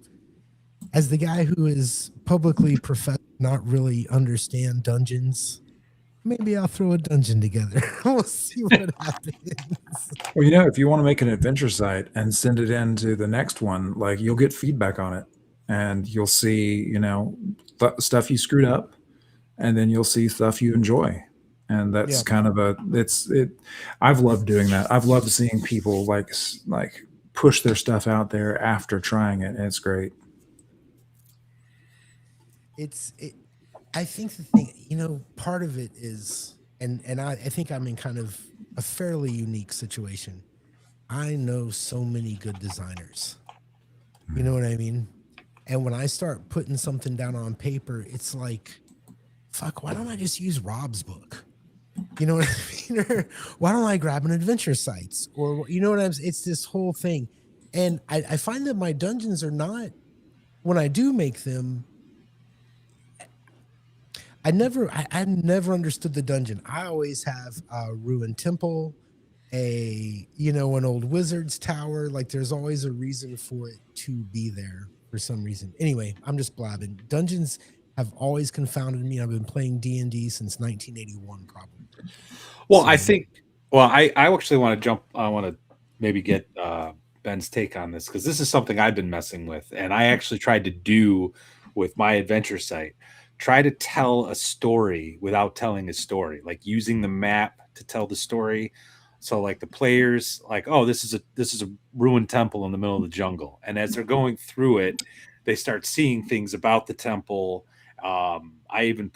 as the guy who is publicly professed not really understand dungeons, maybe I'll throw a dungeon together. We'll see what happens. Well, you know, if you want to make an adventure site and send it into the next one, like you'll get feedback on it, and you'll see, you know, stuff you screwed up, and then you'll see stuff you enjoy, and that's kind of I've loved doing that. I've loved seeing people like push their stuff out there after trying it, and it's great. I think the thing, you know, part of it is, and I think I'm in kind of a fairly unique situation. I know so many good designers. You know what I mean? And when I start putting something down on paper, it's like, fuck, why don't I just use Rob's book? You know what I mean? Or why don't I grab an adventure sites? Or, you know what I'm saying? It's this whole thing. And I find that my dungeons are not, when I do make them, I never understood the dungeon. I always have a ruined temple, an old wizard's tower. Like there's always a reason for it to be there for some reason. Anyway, I'm just blabbing. Dungeons have always confounded me. I've been playing D&D since 1981, probably. Well, so, I actually want to I want to maybe get Ben's take on this, because this is something I've been messing with, and I actually tried to do with my adventure site. Try to tell a story without telling a story, like using the map to tell the story. So like the players, like, oh, this is a ruined temple in the middle of the jungle. And as they're going through it, they start seeing things about the temple. I even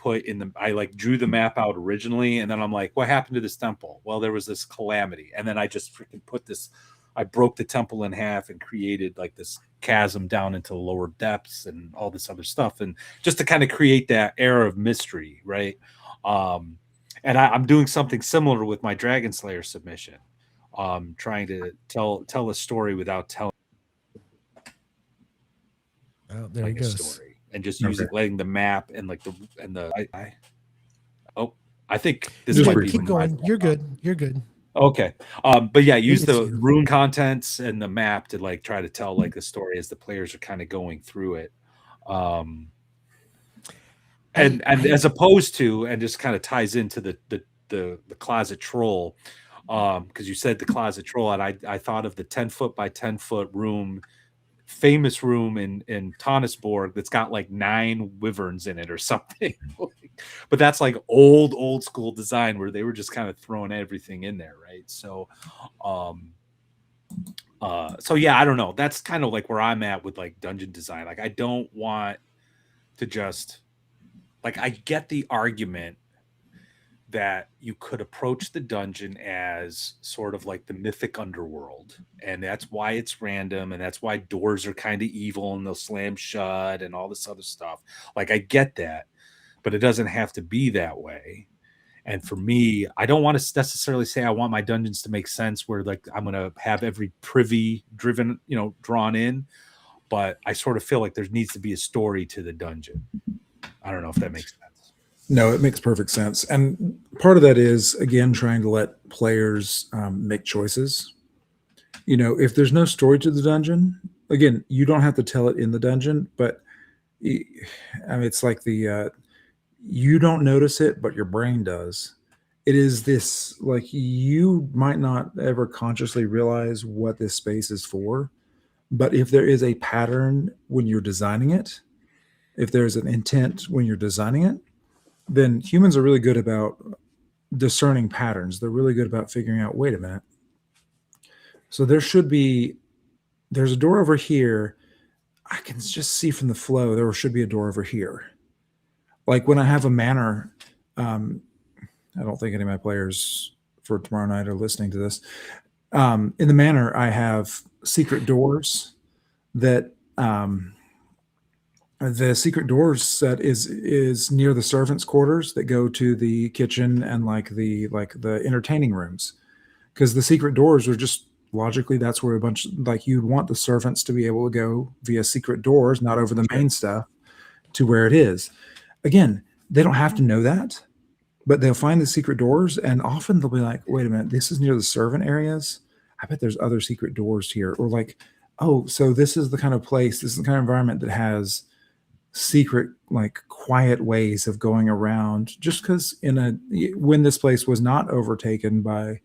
I like drew the map out originally. And then I'm like, what happened to this temple? Well, there was this calamity. And then I just freaking I broke the temple in half and created like this chasm down into lower depths and all this other stuff, and just to kind of create that air of mystery, right? And I'm doing something similar with my Dragon Slayer submission, trying to tell a story without telling. Oh, there like he goes. Story, and just letting the map and like I think this might be keep going. You're good. You're good. Okay. But yeah, use the rune contents and the map to like try to tell like the story as the players are kind of going through it. And as opposed to, and just kind of ties into the closet troll. Because you said the closet troll, and I thought of the 10-foot by 10-foot room, famous room in Tonnisborg that's got like 9 wyverns in it or something. But that's like old school design where they were just kind of throwing everything in there, right? So yeah, I don't know. That's kind of like where I'm at with like dungeon design. Like I don't want to just, like, I get the argument that you could approach the dungeon as sort of like the mythic underworld, and that's why it's random, and that's why doors are kind of evil and they'll slam shut and all this other stuff. Like I get that, but it doesn't have to be that way. And for me, I don't want to necessarily say I want my dungeons to make sense where like I'm going to have every privy driven, drawn in, but I sort of feel like there needs to be a story to the dungeon. I don't know if that makes sense. No, it makes perfect sense. And part of that is, again, trying to let players make choices. If there's no story to the dungeon, again, you don't have to tell it in the dungeon, but it's like you don't notice it, but your brain does. It is this, like, you might not ever consciously realize what this space is for, but if there is a pattern when you're designing it, if there's an intent when you're designing it, then humans are really good about discerning patterns. They're really good about figuring out, wait a minute. So there's a door over here. I can just see from the flow, there should be a door over here. Like when I have a manor, I don't think any of my players for tomorrow night are listening to this. In the manor, I have secret doors that, the secret doors set is near the servants' quarters that go to the kitchen and like the entertaining rooms, because the secret doors are just logically that's where you'd want the servants to be able to go via secret doors, not over the main stuff, to where it is. Again, they don't have to know that, but they'll find the secret doors, and often they'll be like, wait a minute, this is near the servant areas. I bet there's other secret doors here. Or like, oh, so this is the kind of place, this is the kind of environment that has secret, like quiet ways of going around. Just because when this place was not overtaken by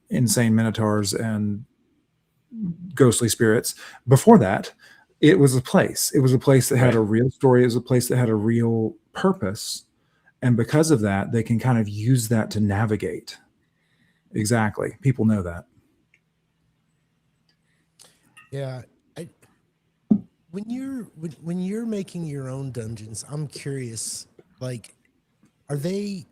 insane minotaurs and ghostly spirits, before that, it was a place. It was a place that had a real story. It was a place that had a real purpose. And because of that, they can kind of use that to navigate. Exactly. People know that. Yeah. When you're making your own dungeons, I'm curious, like, are they,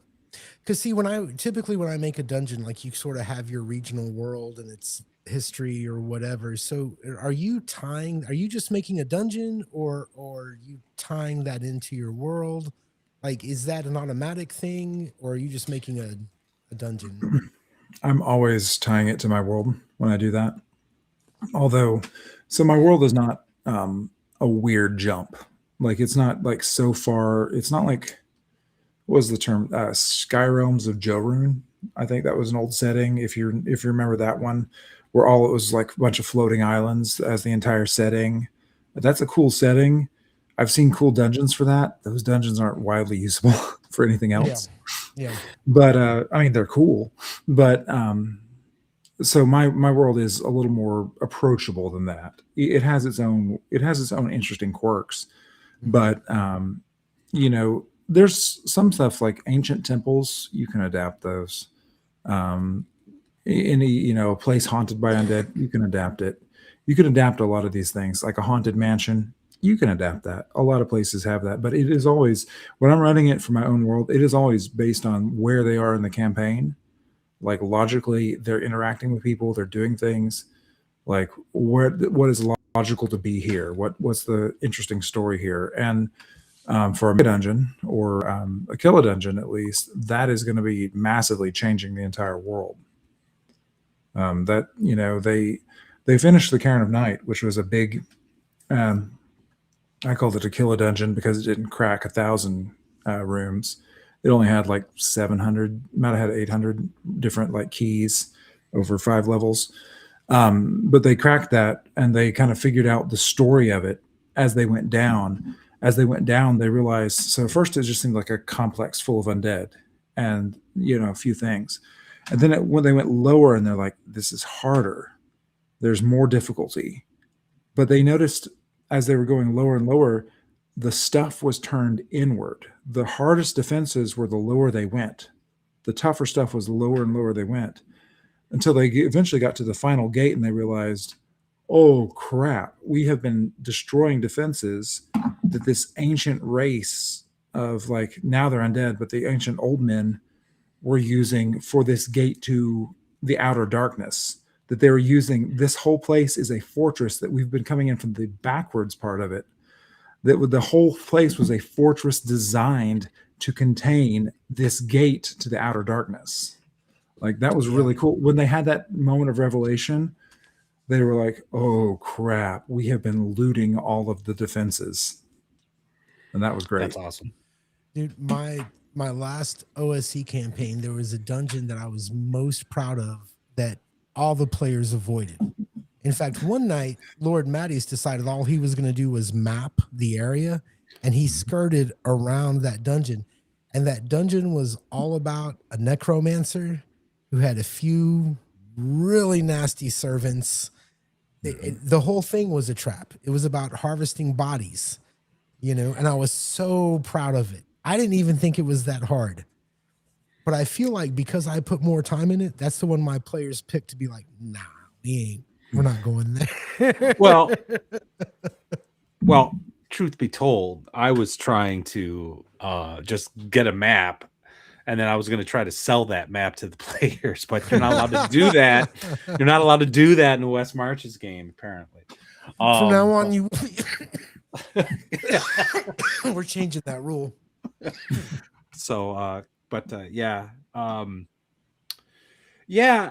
because see, when I make a dungeon, like you sort of have your regional world and its history or whatever. So are you just making a dungeon, or are you tying that into your world? Like, is that an automatic thing, or are you just making a dungeon? I'm always tying it to my world when I do that. Although, so my world is not a weird jump. Like, it's not like so far. It's not like, what was the term? Sky Realms of Jorune. I think that was an old setting. If you remember that one, where all it was like a bunch of floating islands as the entire setting. That's a cool setting. I've seen cool dungeons for that. Those dungeons aren't widely usable for anything else. Yeah. But I mean, they're cool. But so my world is a little more approachable than that. It has its own interesting quirks. But there's some stuff like ancient temples. You can adapt those. Any a place haunted by undead, you can adapt it. You can adapt a lot of these things, like a haunted mansion. You can adapt that. A lot of places have that, but it is always, when I'm running it for my own world, it is always based on where they are in the campaign. Like, logically, they're interacting with people, they're doing things. Like, what is logical to be here? What's the interesting story here? And for a dungeon or a killer dungeon, at least, that is going to be massively changing the entire world. They finished the Cairn of Night, which was a big. I called it a killer dungeon because it didn't crack 1,000 rooms. It only had like 700, might have had 800 different like keys over 5 levels. But they cracked that, and they kind of figured out the story of it as they went down. As they went down, they realized, so first it just seemed like a complex full of undead and, a few things. And then when they went lower, and they're like, this is harder. There's more difficulty. But they noticed as they were going lower and lower, the stuff was turned inward. The hardest defenses were the lower they went. The tougher stuff was the lower and lower they went, until they eventually got to the final gate, and they realized, oh crap, we have been destroying defenses that this ancient race of, like, now they're undead, but the ancient old men were using for this gate to the outer darkness. That they were using, this whole place is a fortress that we've been coming in from the backwards part of it. That the whole place was a fortress designed to contain this gate to the outer darkness. Like, that was really cool. When they had that moment of revelation, they were like, oh crap, we have been looting all of the defenses. And that was great. That's awesome. Dude, my last OSC campaign, there was a dungeon that I was most proud of that all the players avoided. In fact, one night, Lord Mattias decided all he was going to do was map the area, and he skirted around that dungeon. And that dungeon was all about a necromancer who had a few really nasty servants. The whole thing was a trap. It was about harvesting bodies, and I was so proud of it. I didn't even think it was that hard. But I feel like because I put more time in it, that's the one my players picked to be like, nah, we're not going there. Well, truth be told, I was trying to just get a map, and then I was going to try to sell that map to the players, but you're not allowed to do that. You're not allowed to do that in West March's game, apparently. From now on, we're changing that rule. So, yeah.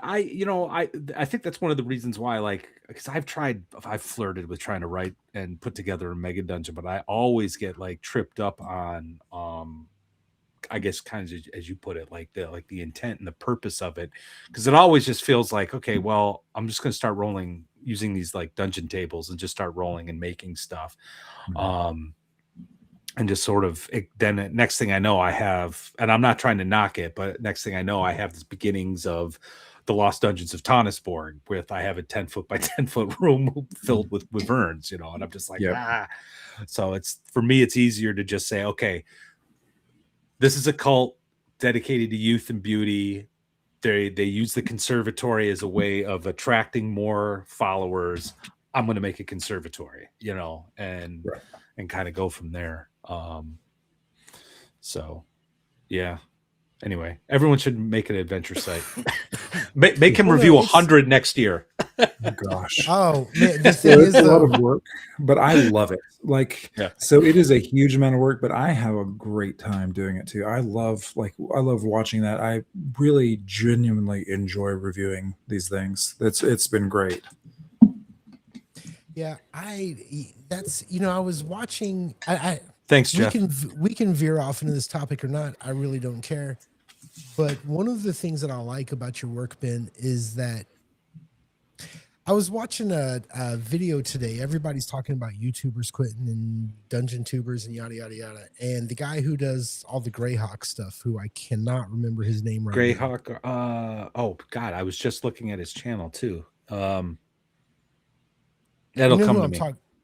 I think that's one of the reasons why, because I've flirted with trying to write and put together a mega dungeon, but I always get like tripped up on I guess kind of as you put it, like the intent and the purpose of it, because it always just feels like, okay, well, I'm just going to start rolling using these like dungeon tables and just start rolling and making stuff. And just sort of then next thing I know, I have, and I'm not trying to knock it, but next thing I know, I have the beginnings of the Lost Dungeons of Tannisborg with, I have a 10-foot by 10-foot room filled with wyverns, and I'm just like, So for me, it's easier to just say, okay, this is a cult dedicated to youth and beauty. They use the conservatory as a way of attracting more followers. I'm going to make a conservatory, and kind of go from there. So yeah. Anyway, everyone should make an adventure site. Make him review 100 next year. Oh, gosh. Oh, man, the thing is, a lot of work, but I love it. Like, Yeah. So it is a huge amount of work, but I have a great time doing it too. I love watching that. I really genuinely enjoy reviewing these things. It's been great. Yeah, I was watching. Thanks, Jeff. We can veer off into this topic or not. I really don't care. But one of the things that I like about your work, Ben, is that I was watching a video today. Everybody's talking about YouTubers quitting and dungeon tubers and yada yada yada. And the guy who does all the Greyhawk stuff, who I cannot remember his name right now. Greyhawk. Oh God, I was just looking at his channel too. That'll come to me.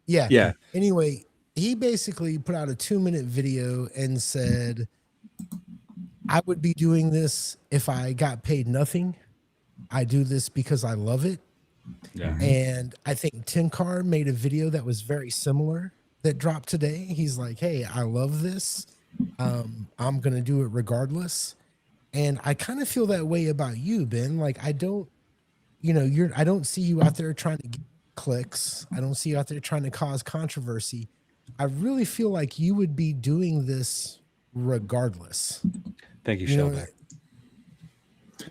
Yeah. Anyway, he basically put out a 2-minute video and said, I would be doing this if I got paid nothing. I do this because I love it. Yeah. And I think Tinkar made a video that was very similar that dropped today. He's like, hey, I love this. I'm going to do it regardless. And I kind of feel that way about you, Ben. Like, I don't see you out there trying to get clicks. I don't see you out there trying to cause controversy. I really feel like you would be doing this regardless. Thank you, Sheldon.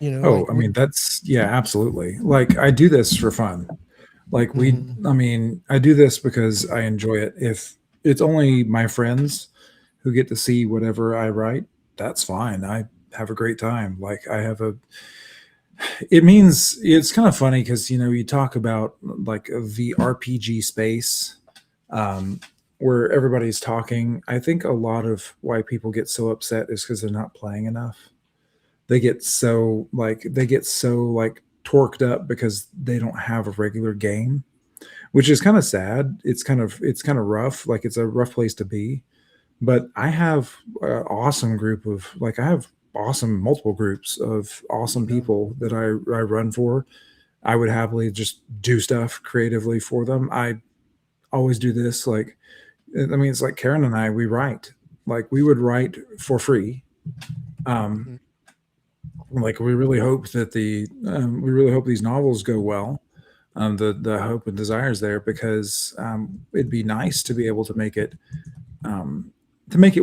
I mean, absolutely. Like, I do this for fun. Like, I do this because I enjoy it. If it's only my friends who get to see whatever I write, that's fine. I have a great time. Like, it's kind of funny because, you talk about like the RPG space, where everybody's talking. I think a lot of why people get so upset is because they're not playing enough. They get so torqued up because they don't have a regular game, which is kind of sad. It's kind of rough. Like, it's a rough place to be. But I have an awesome group of multiple groups of awesome people that I run for. I would happily just do stuff creatively for them. I always do this. Like, it's like Karen and I, we write. Like, we would write for free. Like, we really hope that these novels go well. The hope and desire is there because it'd be nice to be able to make it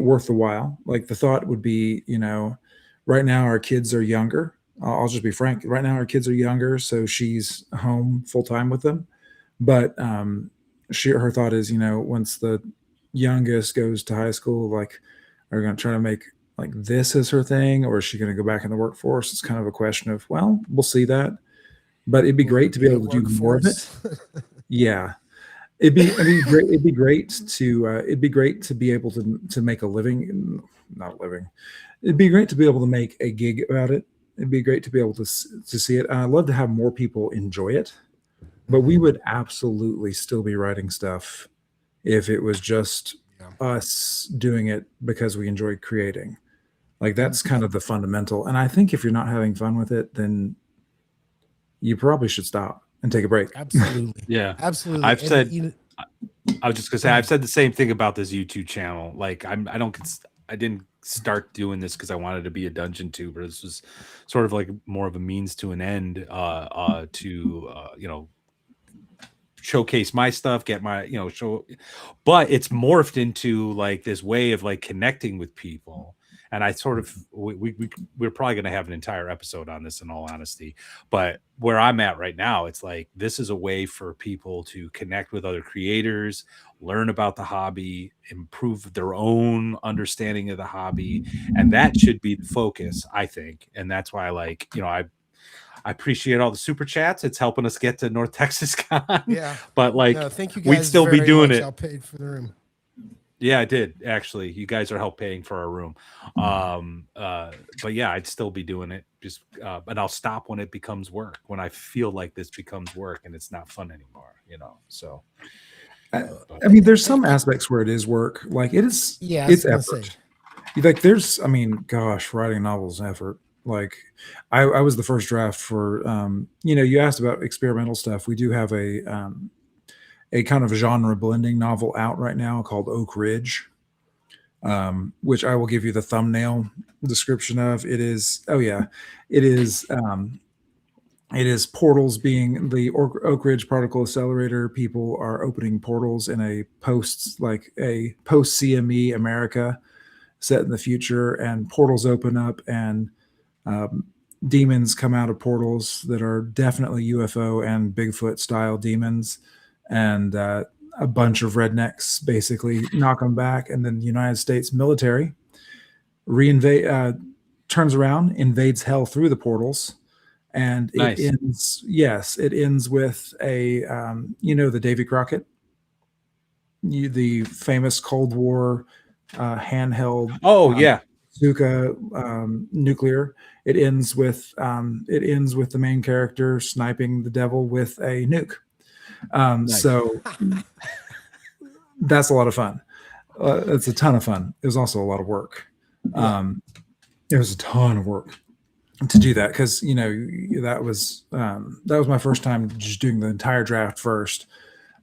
worth the while. Like, the thought would be, right now our kids are younger. I'll just be frank. Right now our kids are younger, so she's home full time with them. But her thought is, once the youngest goes to high school, like, are we going to try to make like this is her thing, or is she going to go back in the workforce? It's kind of a question of, well, we'll see that. But it'd be great to be able to do more of it. Yeah. It'd be great. It'd be great to be able to make a living, not a living. It'd be great to be able to make a gig about it. It'd be great to be able to see it. And I'd love to have more people enjoy it, but we would absolutely still be writing stuff if it was just us doing it because we enjoy creating. Like, that's kind of the fundamental. And I think if you're not having fun with it, then you probably should stop and take a break. Absolutely. Yeah, absolutely. I was just gonna say, I've said the same thing about this YouTube channel. Like, I didn't start doing this because I wanted to be a dungeon tuber. This was sort of like more of a means to an end, to showcase my stuff, get my show. But it's morphed into like this way of like connecting with people. And I sort of we're probably going to have an entire episode on this, in all honesty. But where I'm at right now, it's like this is a way for people to connect with other creators, learn about the hobby, improve their own understanding of the hobby, and that should be the focus, I think. And that's why, like, you know, I appreciate all the super chats. It's helping us get to North Texas Con. Yeah. But like, no, thank you guys we'd still be very doing much. it. I'll pay for the room. Yeah, I did actually. You guys are help paying for our room. But yeah, I'd still be doing it. Just but I'll stop when it becomes work. When I feel like this becomes work and it's not fun anymore, you know. So I mean, there's some aspects where it is work. Like it is, Yeah, it's effort. Like there's, I mean, gosh, writing novels is effort. Like I was the first draft for, you know, you asked about experimental stuff. We do have a kind of genre blending novel out right now called Oak Ridge, which I will give you the thumbnail description of. It is, it is portals being the Oak Ridge Particle Accelerator. People are opening portals in a post CME America set in the future, and portals open up and demons come out of portals that are definitely UFO and Bigfoot style demons. And a bunch of rednecks basically knock them back. And then the United States military turns around, invades hell through the portals. And it ends with a, you know, the Davy Crockett, the famous Cold War handheld. Oh, yeah. Bazooka nuclear. It ends with the main character sniping the devil with a nuke. So that's a lot of fun. It's a ton of fun. It was also a lot of work. It was a ton of work to do that, because you know that was my first time just doing the entire draft first.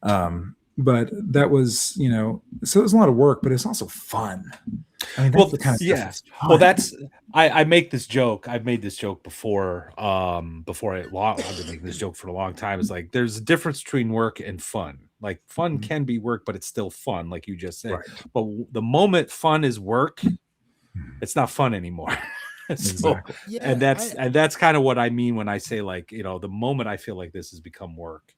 But that was, you know, so it was a lot of work, but it's also fun. I mean, that's the kind of stuff that's fun. Well, that's I make this joke. I've made this joke before. I've been making this joke for a long time. It's like there's a difference between work and fun. Like fun can be work, but it's still fun, like you just said. Right. But the moment fun is work, it's not fun anymore. Exactly. And that's kind of what I mean when I say, like, you know, the moment I feel like this has become work,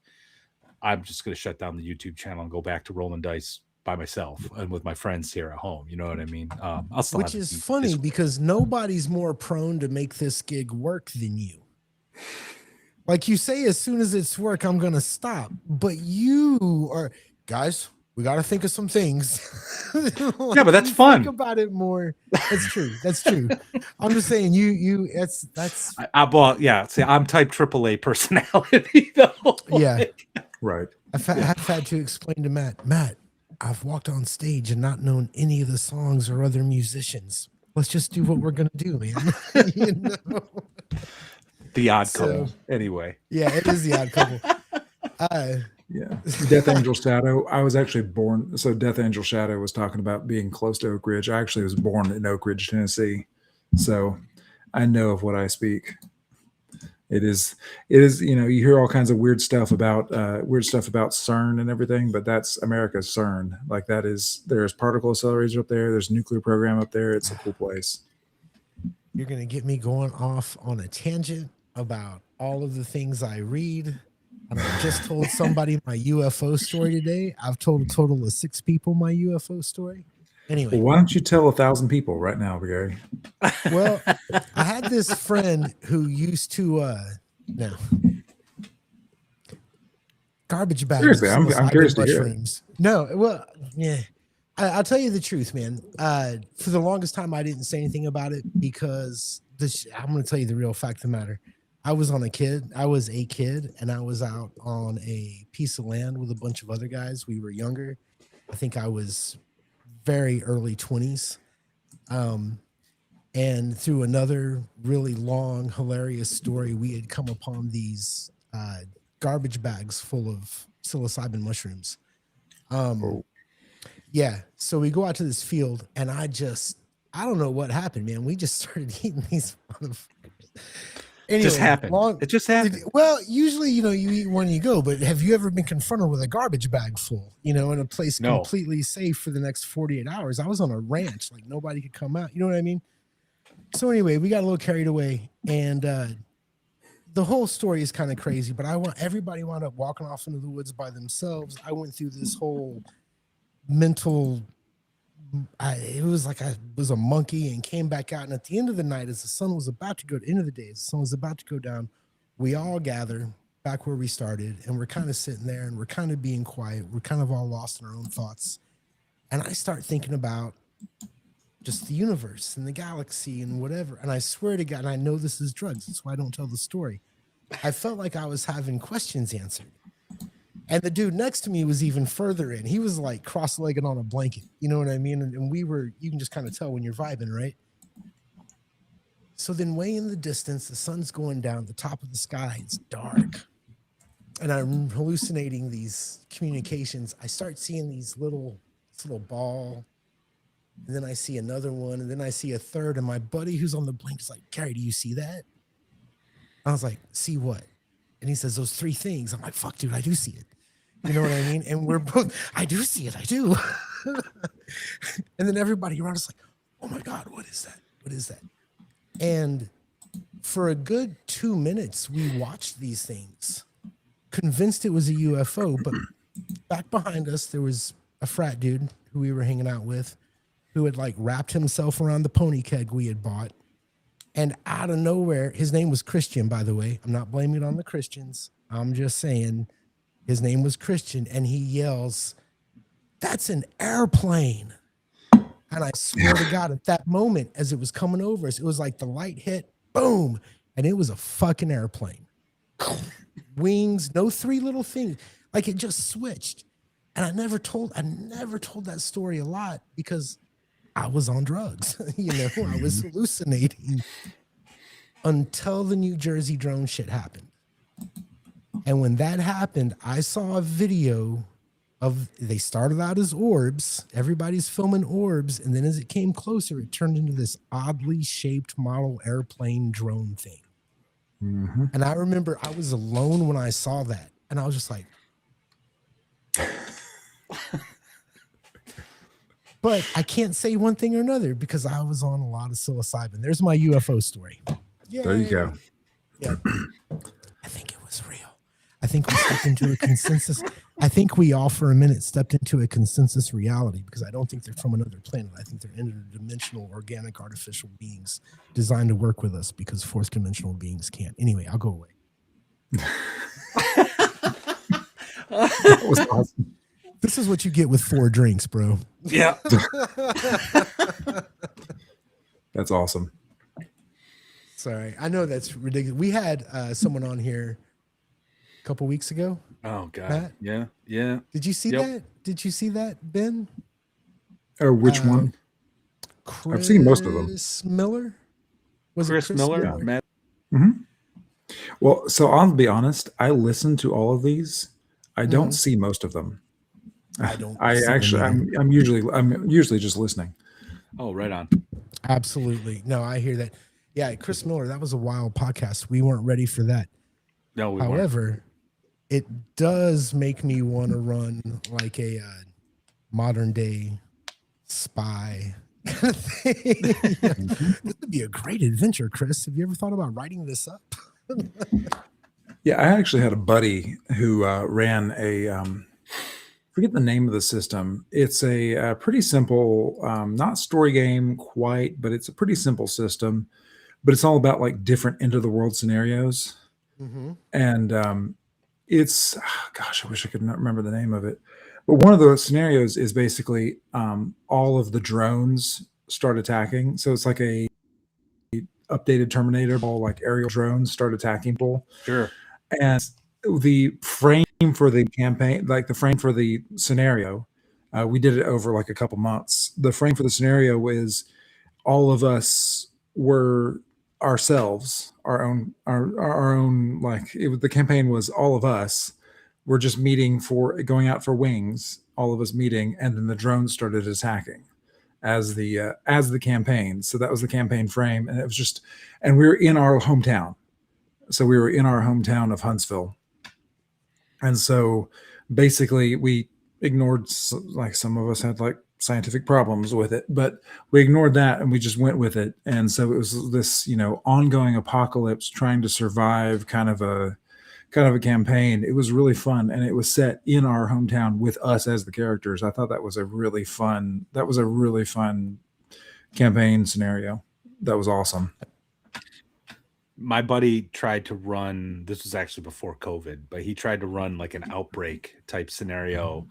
I'm just going to shut down the YouTube channel and go back to rolling dice by myself and with my friends here at home. You know what I mean? I'll still Which is funny because nobody's more prone to make this gig work than you. Like you say, as soon as it's work, I'm going to stop. But you are, guys, we got to think of some things. Like, yeah, but that's fun. Think about it more. That's true. That's true. I'm just saying that's. Well, yeah. See, I'm type AAA personality though. Yeah. Right. I've had to explain to Matt, I've walked on stage and not known any of the songs or other musicians. Let's just do what we're going to do, man. You know? The odd couple. Anyway. Yeah, it is the odd couple. Yeah. Death Angel Shadow. I was actually born. So Death Angel Shadow was talking about being close to Oak Ridge. I actually was born in Oak Ridge, Tennessee. So I know of what I speak. It is, you know, you hear all kinds of weird stuff about CERN and everything, but that's America's CERN. Like there's particle accelerators up there. There's a nuclear program up there. It's a cool place. You're going to get me going off on a tangent about all of the things I read. And I just told somebody my UFO story today. I've told a total of 6 people my UFO story. Anyway, well, why don't you tell 1,000 people right now, Gary? Well, I had this friend who used to garbage bags. Seriously, I'm curious to hear. No, well, yeah. I'll tell you the truth, man. For the longest time, I didn't say anything about it because I'm going to tell you the real fact of the matter. I was a kid, and I was out on a piece of land with a bunch of other guys. We were younger. I think I was very early 20s. And through another really long, hilarious story, we had come upon these garbage bags full of psilocybin mushrooms. Yeah. So we go out to this field, and I don't know what happened, man. We just started eating these motherfuckers. Anyway, it just happened. Well, usually, you eat one and you go, but have you ever been confronted with a garbage bag full, in a place completely safe for the next 48 hours? I was on a ranch, like nobody could come out. You know what I mean? So anyway, we got a little carried away, and the whole story is kind of crazy. But everybody wound up walking off into the woods by themselves. I went through this whole mental. It was like I was a monkey and came back out. And at the end of the night, as the sun was about to go, the end of the day, as the sun was about to go down, we all gather back where we started, and we're kind of sitting there, and we're kind of being quiet. We're kind of all lost in our own thoughts, and I start thinking about just the universe and the galaxy and whatever. And I swear to God, and I know this is drugs, that's why I don't tell the story. I felt like I was having questions answered. And the dude next to me was even further in. He was like cross-legged on a blanket. You know what I mean? And you can just kind of tell when you're vibing, right? So then way in the distance, the sun's going down, the top of the sky, it's dark. And I'm hallucinating these communications. I start seeing this little ball. And then I see another one, and then I see a third, and my buddy who's on the blink is like, Gary, do you see that? I was like, see what? And he says, those three things. I'm like, fuck, dude, I do see it. You know what I mean? And we're both, I do see it, I do. And then everybody around us like, oh my God, what is that? What is that? And for a good 2 minutes, we watched these things, convinced it was a UFO, but back behind us, there was a frat dude who we were hanging out with, who had like wrapped himself around the pony keg we had bought. And out of nowhere, his name was Christian, by the way. I'm not blaming it on the Christians. I'm just saying his name was Christian. And he yells, that's an airplane. And I swear to God, at that moment, as it was coming over us, it was like the light hit, boom. And it was a fucking airplane. Wings, no three little things. Like it just switched. And I never told that story a lot because I was on drugs, I was hallucinating until the New Jersey drone shit happened. And when that happened, I saw a video they started out as orbs. Everybody's filming orbs. And then as it came closer, it turned into this oddly shaped model airplane drone thing. Mm-hmm. And I remember I was alone when I saw that. And I was just like, but I can't say one thing or another because I was on a lot of psilocybin. There's my UFO story. Yay. There you go. Yeah. I think it was real. I think we stepped into a consensus. I think we all for a minute stepped into a consensus reality because I don't think they're from another planet. I think they're interdimensional organic artificial beings designed to work with us because fourth dimensional beings can't. Anyway, I'll go away. That was awesome. This is what you get with 4 drinks, bro. Yeah. That's awesome. Sorry. I know that's ridiculous. We had someone on here a couple weeks ago. Oh, God. Matt? Yeah. Yeah. Did you see that? Did you see that, Ben? Or which one? I've seen most of them. Chris Miller? Was Chris it Miller? Matt? Mm-hmm. Well, so I'll be honest. I listen to all of these. I don't see most of them. I don't. I'm usually just listening. Oh, right on. Absolutely. No, I hear that. Yeah, Chris Miller, that was a wild podcast. We weren't ready for that. No, we However, weren't. It does make me want to run like a modern day spy kind of thing. This would be a great adventure, Chris. Have you ever thought about writing this up? Yeah, I actually had a buddy who ran a forget the name of the system. It's a pretty simple, not story game quite, but it's a pretty simple system. But it's all about like different end of the world scenarios, and it's gosh, I wish I could remember the name of it. But one of those scenarios is basically all of the drones start attacking. So it's like a updated Terminator, all like aerial drones start attacking people. Sure. And the frame for the campaign, like the frame for the scenario, we did it over like a couple months. The frame for the scenario is all of us were ourselves, our own, like the campaign was all of us. We're just meeting going out for wings, all of us meeting, and then the drones started attacking as the campaign. So that was the campaign frame, and it was just, and we were in our hometown. So we were in our hometown of Huntsville. And so basically we ignored, like some of us had like scientific problems with it, but we ignored that and we just went with it. And so it was this, ongoing apocalypse trying to survive kind of a campaign. It was really fun, and it was set in our hometown with us as the characters. I thought that was a really fun campaign scenario. That was awesome. My buddy tried to run, this was actually before COVID, but he tried to run like an outbreak type scenario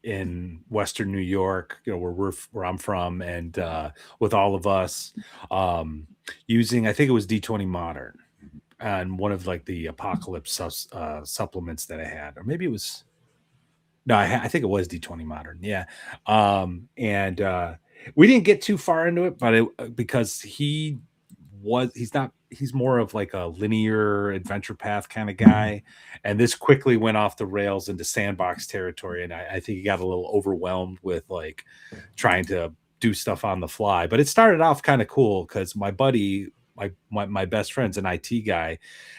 in Western New York, where I'm from, and with all of us, using, I think it was D20 Modern, and one of like the apocalypse supplements that I had, or maybe it was, no, I think it was D20 Modern. Yeah. And we didn't get too far into it, but because he's more of like a linear adventure path kind of guy. And this quickly went off the rails into sandbox territory. And I think he got a little overwhelmed with like trying to do stuff on the fly, but it started off kind of cool because my buddy, my best friend's an IT guy.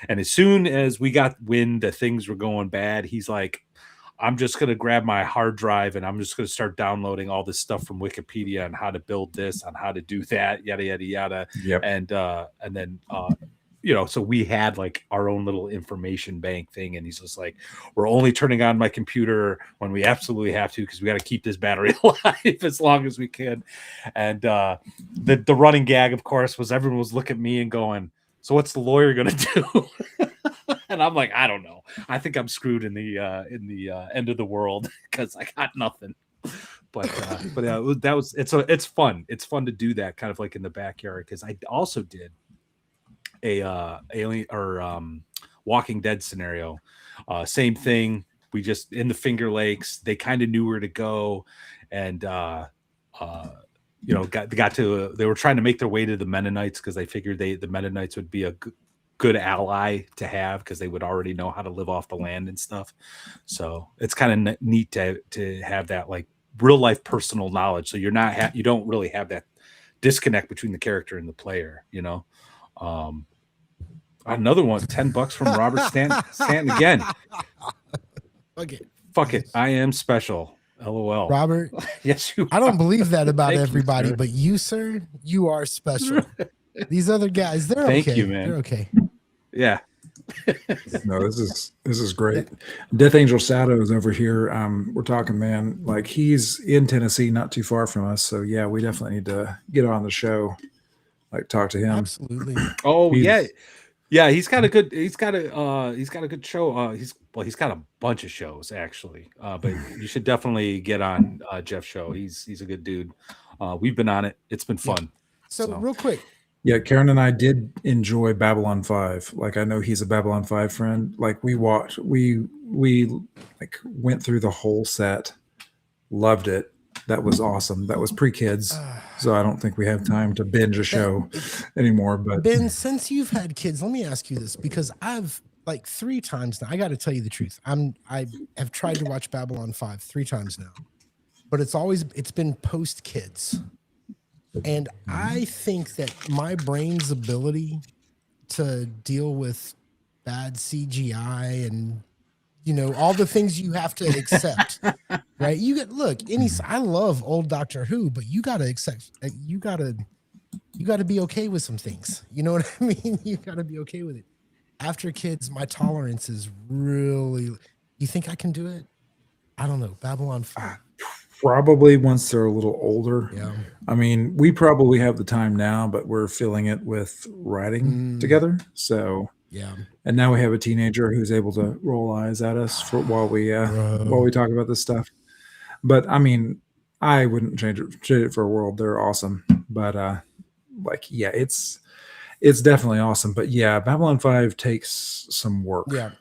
And as soon as we got wind that things were going bad, he's like, I'm just going to grab my hard drive and I'm just going to start downloading all this stuff from Wikipedia on how to build this, on how to do that, yada, yada, yada. Yep. And then, so we had like our own little information bank thing. And he's just like, we're only turning on my computer when we absolutely have to, because we got to keep this battery alive as long as we can. And the running gag, of course, was everyone was looking at me and going, so what's the lawyer going to do? And I'm like, I don't know. I think I'm screwed in the end of the world because I got nothing. But yeah, it's fun. It's fun to do that kind of like in the backyard, because I also did a alien or Walking Dead scenario. Same thing. We just in the Finger Lakes. They kind of knew where to go, and they were trying to make their way to the Mennonites because they figured the Mennonites would be a good ally to have because they would already know how to live off the land and stuff. So it's kind of neat to have that like real life personal knowledge. So you don't really have that disconnect between the character and the player, Another one, $10 from Robert Stanton again. Okay. Fuck it. I am special. LOL. Robert. Yes, I don't believe that about Thank you, everybody, sir. but you, sir, you are special. These other guys, they're Thank okay. you, man. They're okay. Yeah. No, this is great. Death Angel Shadow is over here. We're talking, man. Like he's in Tennessee, not too far from us. So yeah, we definitely need to get on the show. Like talk to him. Absolutely. Oh yeah. He's got a good show. He's got a bunch of shows actually. But you should definitely get on Jeff's show. He's a good dude. We've been on it. It's been fun. Yeah. So real quick. Yeah, Karen and I did enjoy Babylon 5. Like I know he's a Babylon 5 friend. Like we watched, we like went through the whole set, loved it. That was awesome. That was pre-kids, so I don't think we have time to binge a show anymore. But Ben, since you've had kids, let me ask you this, because I've like 3 times now. I got to tell you the truth. I have tried to watch Babylon 5 3 times now, but it's been post kids. And I think that my brain's ability to deal with bad CGI and, all the things you have to accept, right? I love old Doctor Who, but you got to accept, you got to be okay with some things. You know what I mean? You got to be okay with it. After kids, my tolerance is really, you think I can do it? I don't know. Babylon 5. Probably once they're a little older. Yeah. I mean, we probably have the time now, but we're filling it with writing together. So yeah. And now we have a teenager who's able to roll eyes at us while we talk about this stuff. But I mean, I wouldn't change it for a world. They're awesome. But it's definitely awesome. But yeah, Babylon 5 takes some work. Yeah.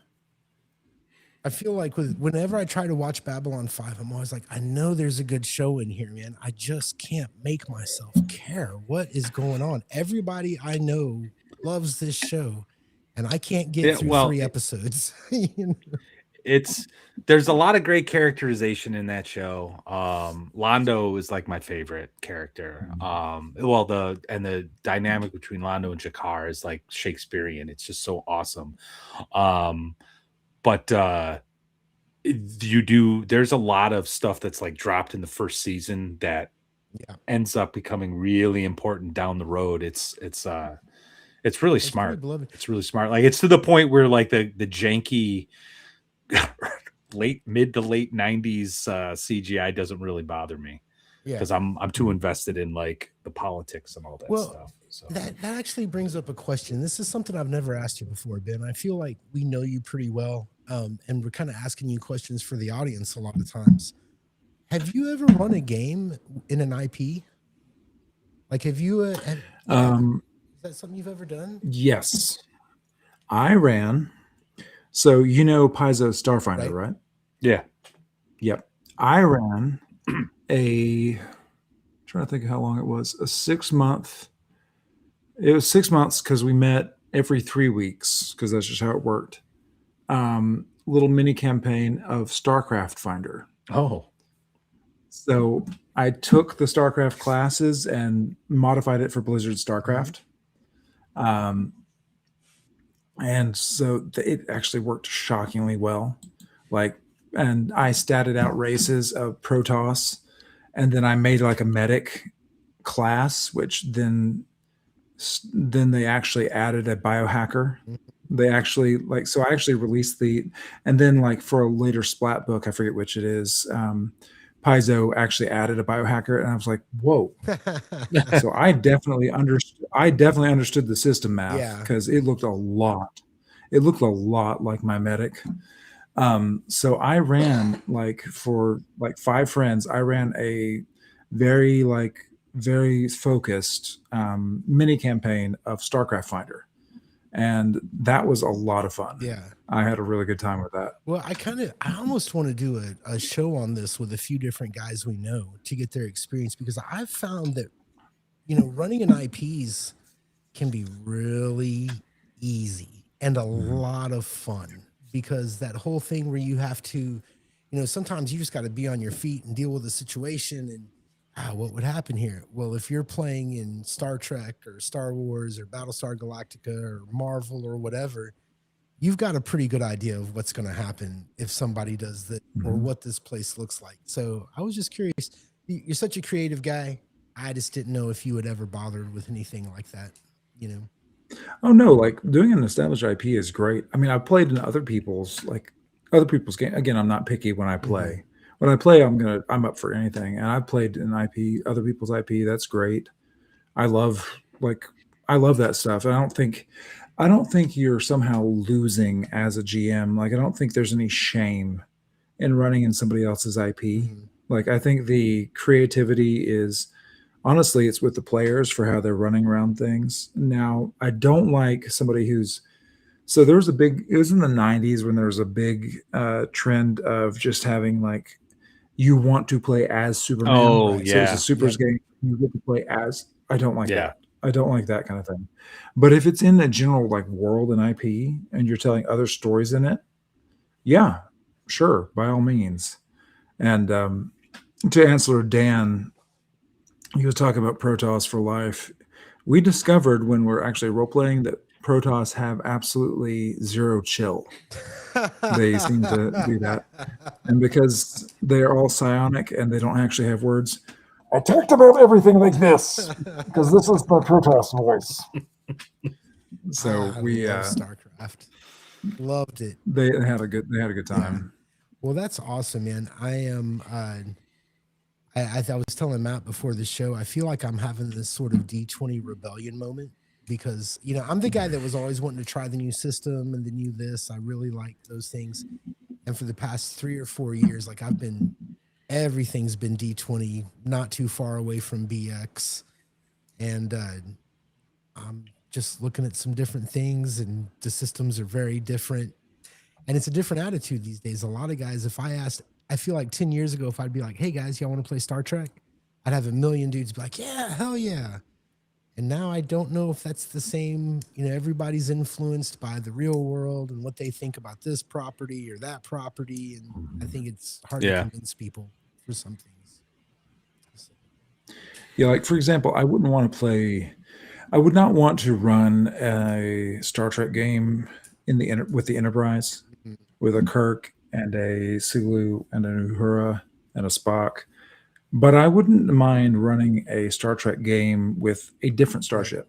I feel like whenever I try to watch Babylon 5, I'm always like, I know there's a good show in here, man. I just can't make myself care. What is going on? Everybody I know loves this show, and I can't get through 3 episodes. There's a lot of great characterization in that show. Londo is like my favorite character. The dynamic between Londo and Jakar is like Shakespearean. It's just so awesome. But there's a lot of stuff that's like dropped in the first season that ends up becoming really important down the road. It's really smart. It's really smart. Like it's to the point where like the janky mid to late 90s CGI doesn't really bother me. Because I'm too invested in like the politics and all that stuff. So that actually brings up a question. This is something I've never asked you before, Ben. I feel like we know you pretty well, and we're kind of asking you questions for the audience a lot of times. Have you ever run a game in an IP? Like, have you? Is that something you've ever done? Yes, I ran. So you know Paizo Starfinder, right? Yeah. Yep. I ran I'm trying to think of how long it was. A 6 month. It was 6 months because we met every 3 weeks because that's just how it worked. Little mini campaign of StarCraft Finder. Oh. So I took the StarCraft classes and modified it for Blizzard StarCraft. And so it actually worked shockingly well. And I statted out races of Protoss, and then I made like a medic class, which then they actually added a biohacker. They actually so I actually released and then like for a later splat book, I forget which it is. Paizo actually added a biohacker, and I was like, whoa. So I definitely understood the system math because it looked a lot like my medic. So I ran for 5 friends, I ran a very focused mini campaign of StarCraft Finder. And that was a lot of fun. Yeah. I had a really good time with that. Well, I almost want to do a show on this with a few different guys we know to get their experience, because I've found that, running an IPs can be really easy and a lot of fun, because that whole thing where you have to, sometimes you just got to be on your feet and deal with the situation and what would happen here? Well, if you're playing in Star Trek or Star Wars or Battlestar Galactica or Marvel or whatever, you've got a pretty good idea of what's going to happen if somebody does that or what this place looks like. So I was just curious. You're such a creative guy. I just didn't know if you had ever bothered with anything like that, Oh no, like doing an established IP is great. I mean, I've played in other people's game. Again, I'm not picky when I play. When I play, I'm up for anything. And I've played in IP, other people's IP. That's great. I love that stuff. I don't think you're somehow losing as a GM. Like, I don't think there's any shame in running in somebody else's IP. Like, I think the creativity is, honestly, it's with the players for how they're running around things. Now, I don't like somebody so there was it was in the 90s when there was a big trend of just having you want to play as Superman. Oh, right? yeah. So it's a Supers game. You get to play as. I don't like that. I don't like that kind of thing. But if it's in a general world and IP and you're telling other stories in it, yeah, sure, by all means. And to answer Dan, he was talking about Protoss for life. We discovered when we're actually role playing that Protoss have absolutely zero chill. They seem to do that. And because they're all psionic and they don't actually have words, I talked about everything like this because this is the Protoss voice. So we StarCraft loved it. They had a good time. Yeah. Well, that's awesome, man. I am. I was telling Matt before the show, I feel like I'm having this sort of D20 rebellion moment because, I'm the guy that was always wanting to try the new system and the new this. I really like those things. And for the past 3 or 4 years, everything's been D20, not too far away from BX. And I'm just looking at some different things, and the systems are very different. And it's a different attitude these days. A lot of guys, I feel like 10 years ago, if I'd be like, hey guys, y'all want to play Star Trek? I'd have a million dudes be like, yeah, hell yeah. And now I don't know if that's the same. Everybody's influenced by the real world and what they think about this property or that property. And I think it's hard to convince people for some things. Yeah, for example, I would not want to run a Star Trek game with the Enterprise, with a Kirk and a Sulu and an Uhura and a Spock, But I wouldn't mind running a Star Trek game with a different starship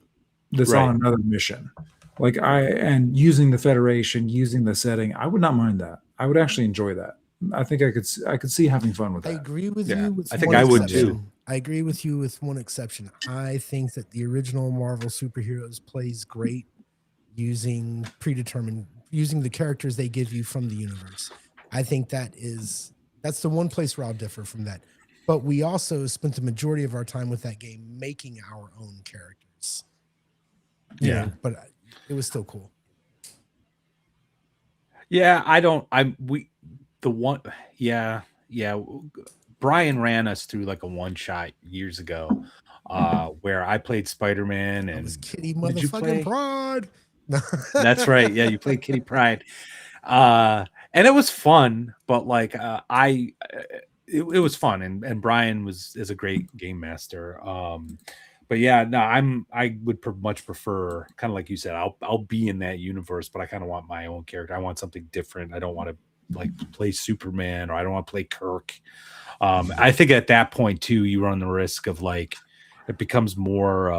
that's Right. on another mission. Like and using the Federation, using the setting, I would not mind that. I would actually enjoy that. I think I could see having fun with I that. agree with Yeah, you. With I think one I would exception. too. I agree with you with one exception. I think that the original Marvel superheroes plays great using using the characters they give you from the universe. I think that's the one place where I'll differ from that. But we also spent the majority of our time with that game making our own characters. Yeah. But it was still cool. Yeah, Brian ran us through like a one shot years ago, where I played Spider-Man and It was Kitty did you play? motherfucking Pride. That's right. Yeah, you played Kitty Pryde. And it was fun, but like it was fun, and Brian is a great game master. But yeah, no, I would much prefer, kind of like you said, I'll be in that universe, but I kind of want my own character. I want something different. I don't want to like play Superman, or I don't want to play Kirk. I think at that point too, you run the risk of like it becomes more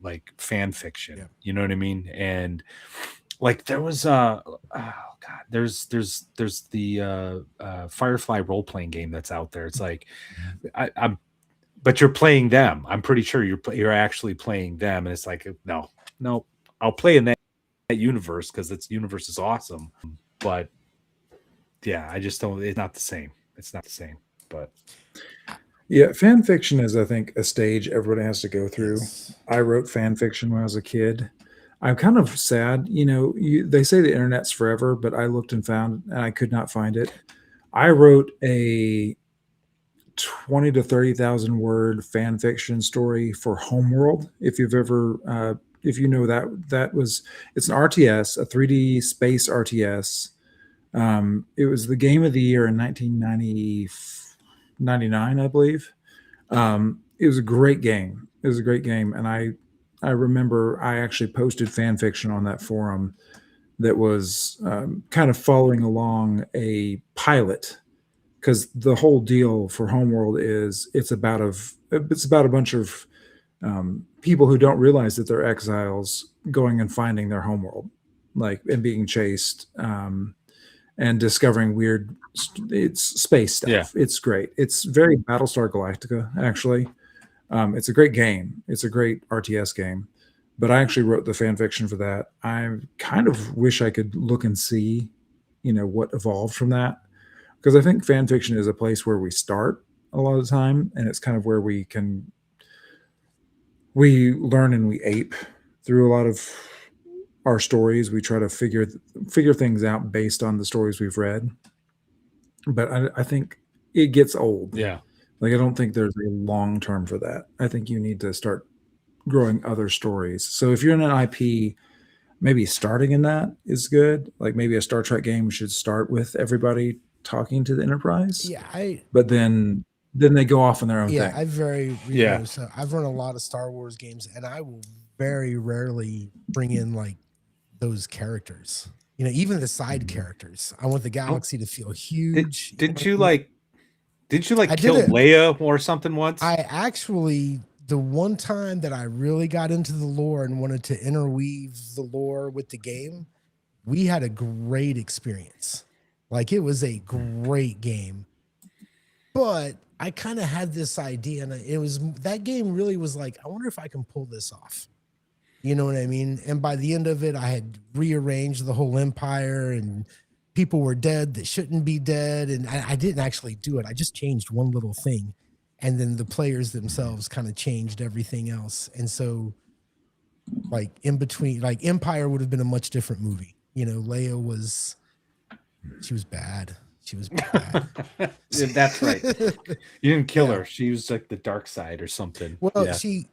like fan fiction. Yeah. You know what I mean? And like there was there's the Firefly role playing game that's out there. It's like but you're playing them. I'm pretty sure you're actually playing them, and it's like no, I'll play in that universe because its universe is awesome. But yeah, I just don't. It's not the same. It's not the same. But yeah, fan fiction is, I think, a stage everybody has to go through. Yes. I wrote fan fiction when I was a kid. I'm kind of sad, they say the internet's forever, but I looked and found, and I could not find it. I wrote a 20 to 30,000 word fan fiction story for Homeworld. If you've ever, if you know it's an RTS, a 3D space RTS. It was the game of the year in 1999, I believe. It was a great game. And I remember I actually posted fan fiction on that forum that was kind of following along a pilot, because the whole deal for Homeworld is it's about a bunch of people who don't realize that they're exiles going and finding their homeworld, and being chased and discovering weird it's space stuff. Yeah. It's great. It's very Battlestar Galactica, actually. It's a great game. It's a great RTS game. But I actually wrote the fan fiction for that. I kind of wish I could look and see, what evolved from that. Because I think fan fiction is a place where we start a lot of the time, and it's kind of where we learn and we ape through a lot of our stories. We try to figure things out based on the stories we've read. But I think it gets old. yeah, I don't think there's a long term for that. I think you need to start growing other stories. So if you're in an IP, maybe starting in that is good. Like maybe a Star Trek game should start with everybody talking to the Enterprise. Yeah, but then they go off on their own thing. I've run a lot of Star Wars games, and I will very rarely bring in like those characters. Even the side characters. I want the galaxy to feel huge. Did you kill Leia or something once? I actually, the one time that I really got into the lore and wanted to interweave the lore with the game, we had a great experience. Like it was a great game, but I kind of had this idea, and that game really was like, I wonder if I can pull this off. You know what I mean? And by the end of it, I had rearranged the whole empire, and people were dead that shouldn't be dead. And I didn't actually do it. I just changed one little thing. And then the players themselves kind of changed everything else. And so like in between, like Empire would have been a much different movie. Leia she was bad. She was bad. Yeah, that's right. You didn't kill her. She was like the dark side or something. Well, she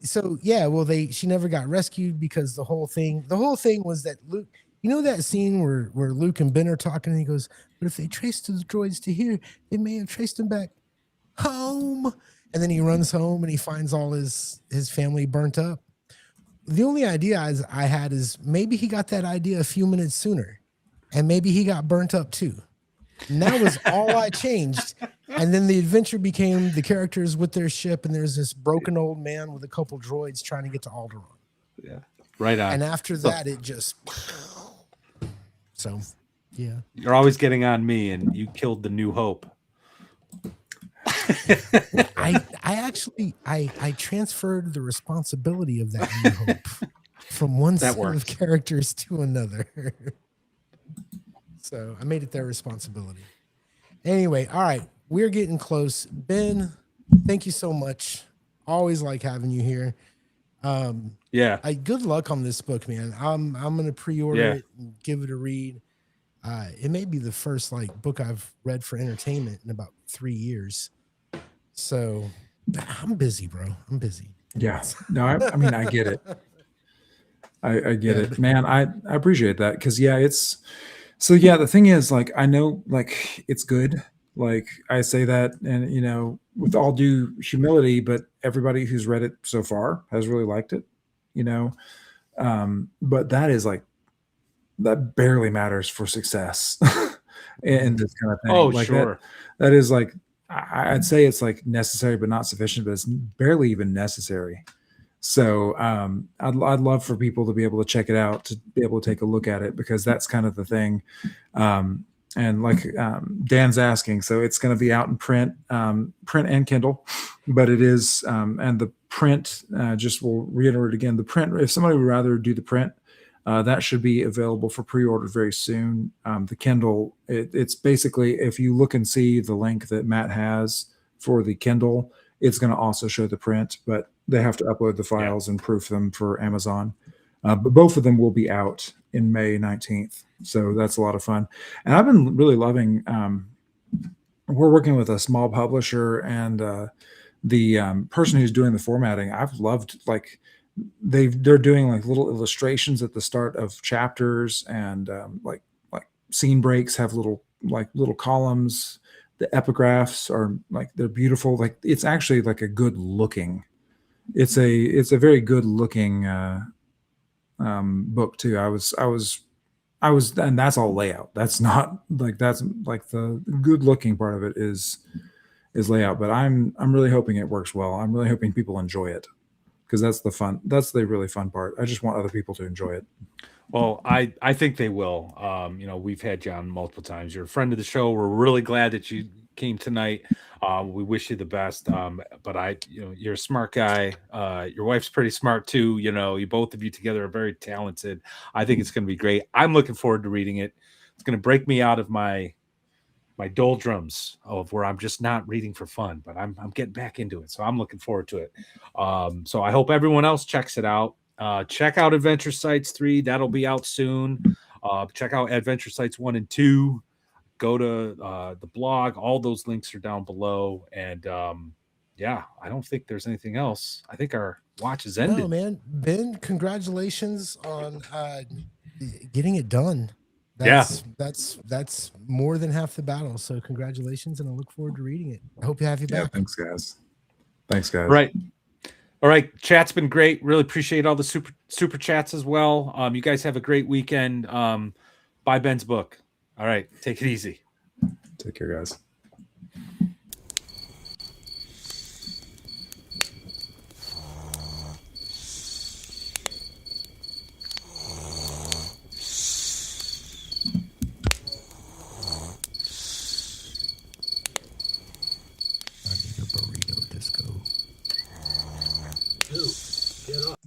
never got rescued because the whole thing was that Luke, that scene where Luke and Ben are talking, and he goes, but if they traced the droids to here, they may have traced them back home. And then he runs home and he finds all his family burnt up. The only idea I had is maybe he got that idea a few minutes sooner, and maybe he got burnt up too. And that was all I changed. And then the adventure became the characters with their ship, and there's this broken old man with a couple droids trying to get to Alderaan. Yeah, right on. And after that, it just... So, yeah. You're always getting on me, and you killed the New Hope. I actually transferred the responsibility of that New Hope from one set of characters to another. So I made it their responsibility. Anyway, all right, we're getting close. Ben, thank you so much. Always like having you here. Good luck on this book, man. I'm gonna pre-order it and give it a read. It may be the first book I've read for entertainment in about 3 years. So I'm busy, bro. I'm busy. Yeah. No, I mean, I get it. I get it, man. I appreciate that. Cause the thing is, I know, it's good. I say that, and, with all due humility, but everybody who's read it so far has really liked it, but that is that barely matters for success in this kind of thing. Oh, sure. That is I'd say it's necessary, but not sufficient, but it's barely even necessary. So I'd love for people to be able to check it out, to be able to take a look at it, because that's kind of the thing. And Dan's asking, so it's going to be out in print and Kindle, but it is, and the print, just will reiterate again, the print, if somebody would rather do the print, that should be available for pre-order very soon. The Kindle, it's basically, if you look and see the link that Matt has for the Kindle, it's going to also show the print, but they have to upload the files and proof them for Amazon. But both of them will be out in May 19th. So that's a lot of fun. And I've been really loving, we're working with a small publisher, and the person who's doing the formatting, I've loved, they're doing little illustrations at the start of chapters, and like scene breaks have little columns. The epigraphs are they're beautiful. It's actually a good looking. It's a very good looking book too. I was, and that's all layout. That's not that's the good looking part of it is layout. But I'm really hoping it works well. I'm really hoping people enjoy it, because that's the really fun part. I just want other people to enjoy it. Well, I think they will. We've had you on multiple times. You're a friend of the show. We're really glad that you came tonight. We wish you the best. But you're a smart guy. Your wife's pretty smart too. You both of you together are very talented. I think it's going to be great. I'm looking forward to reading it. It's going to break me out of my doldrums of where I'm just not reading for fun, but I'm getting back into it. So I'm looking forward to it. So I hope everyone else checks it out. Check out Adventure Sites 3. That'll be out soon. Check out Adventure Sites 1 and 2. Go to the blog. All those links are down below. And I don't think there's anything else. I think our watch is ended. No, man. Ben, congratulations on getting it done. That's more than half the battle. So congratulations, and I look forward to reading it. I hope to have you back. Thanks, guys. Right. All right. Chat's been great. Really appreciate all the super chats as well. You guys have a great weekend. Buy Ben's book. All right. Take it easy. Take care, guys. Burrito disco. Dude, get up.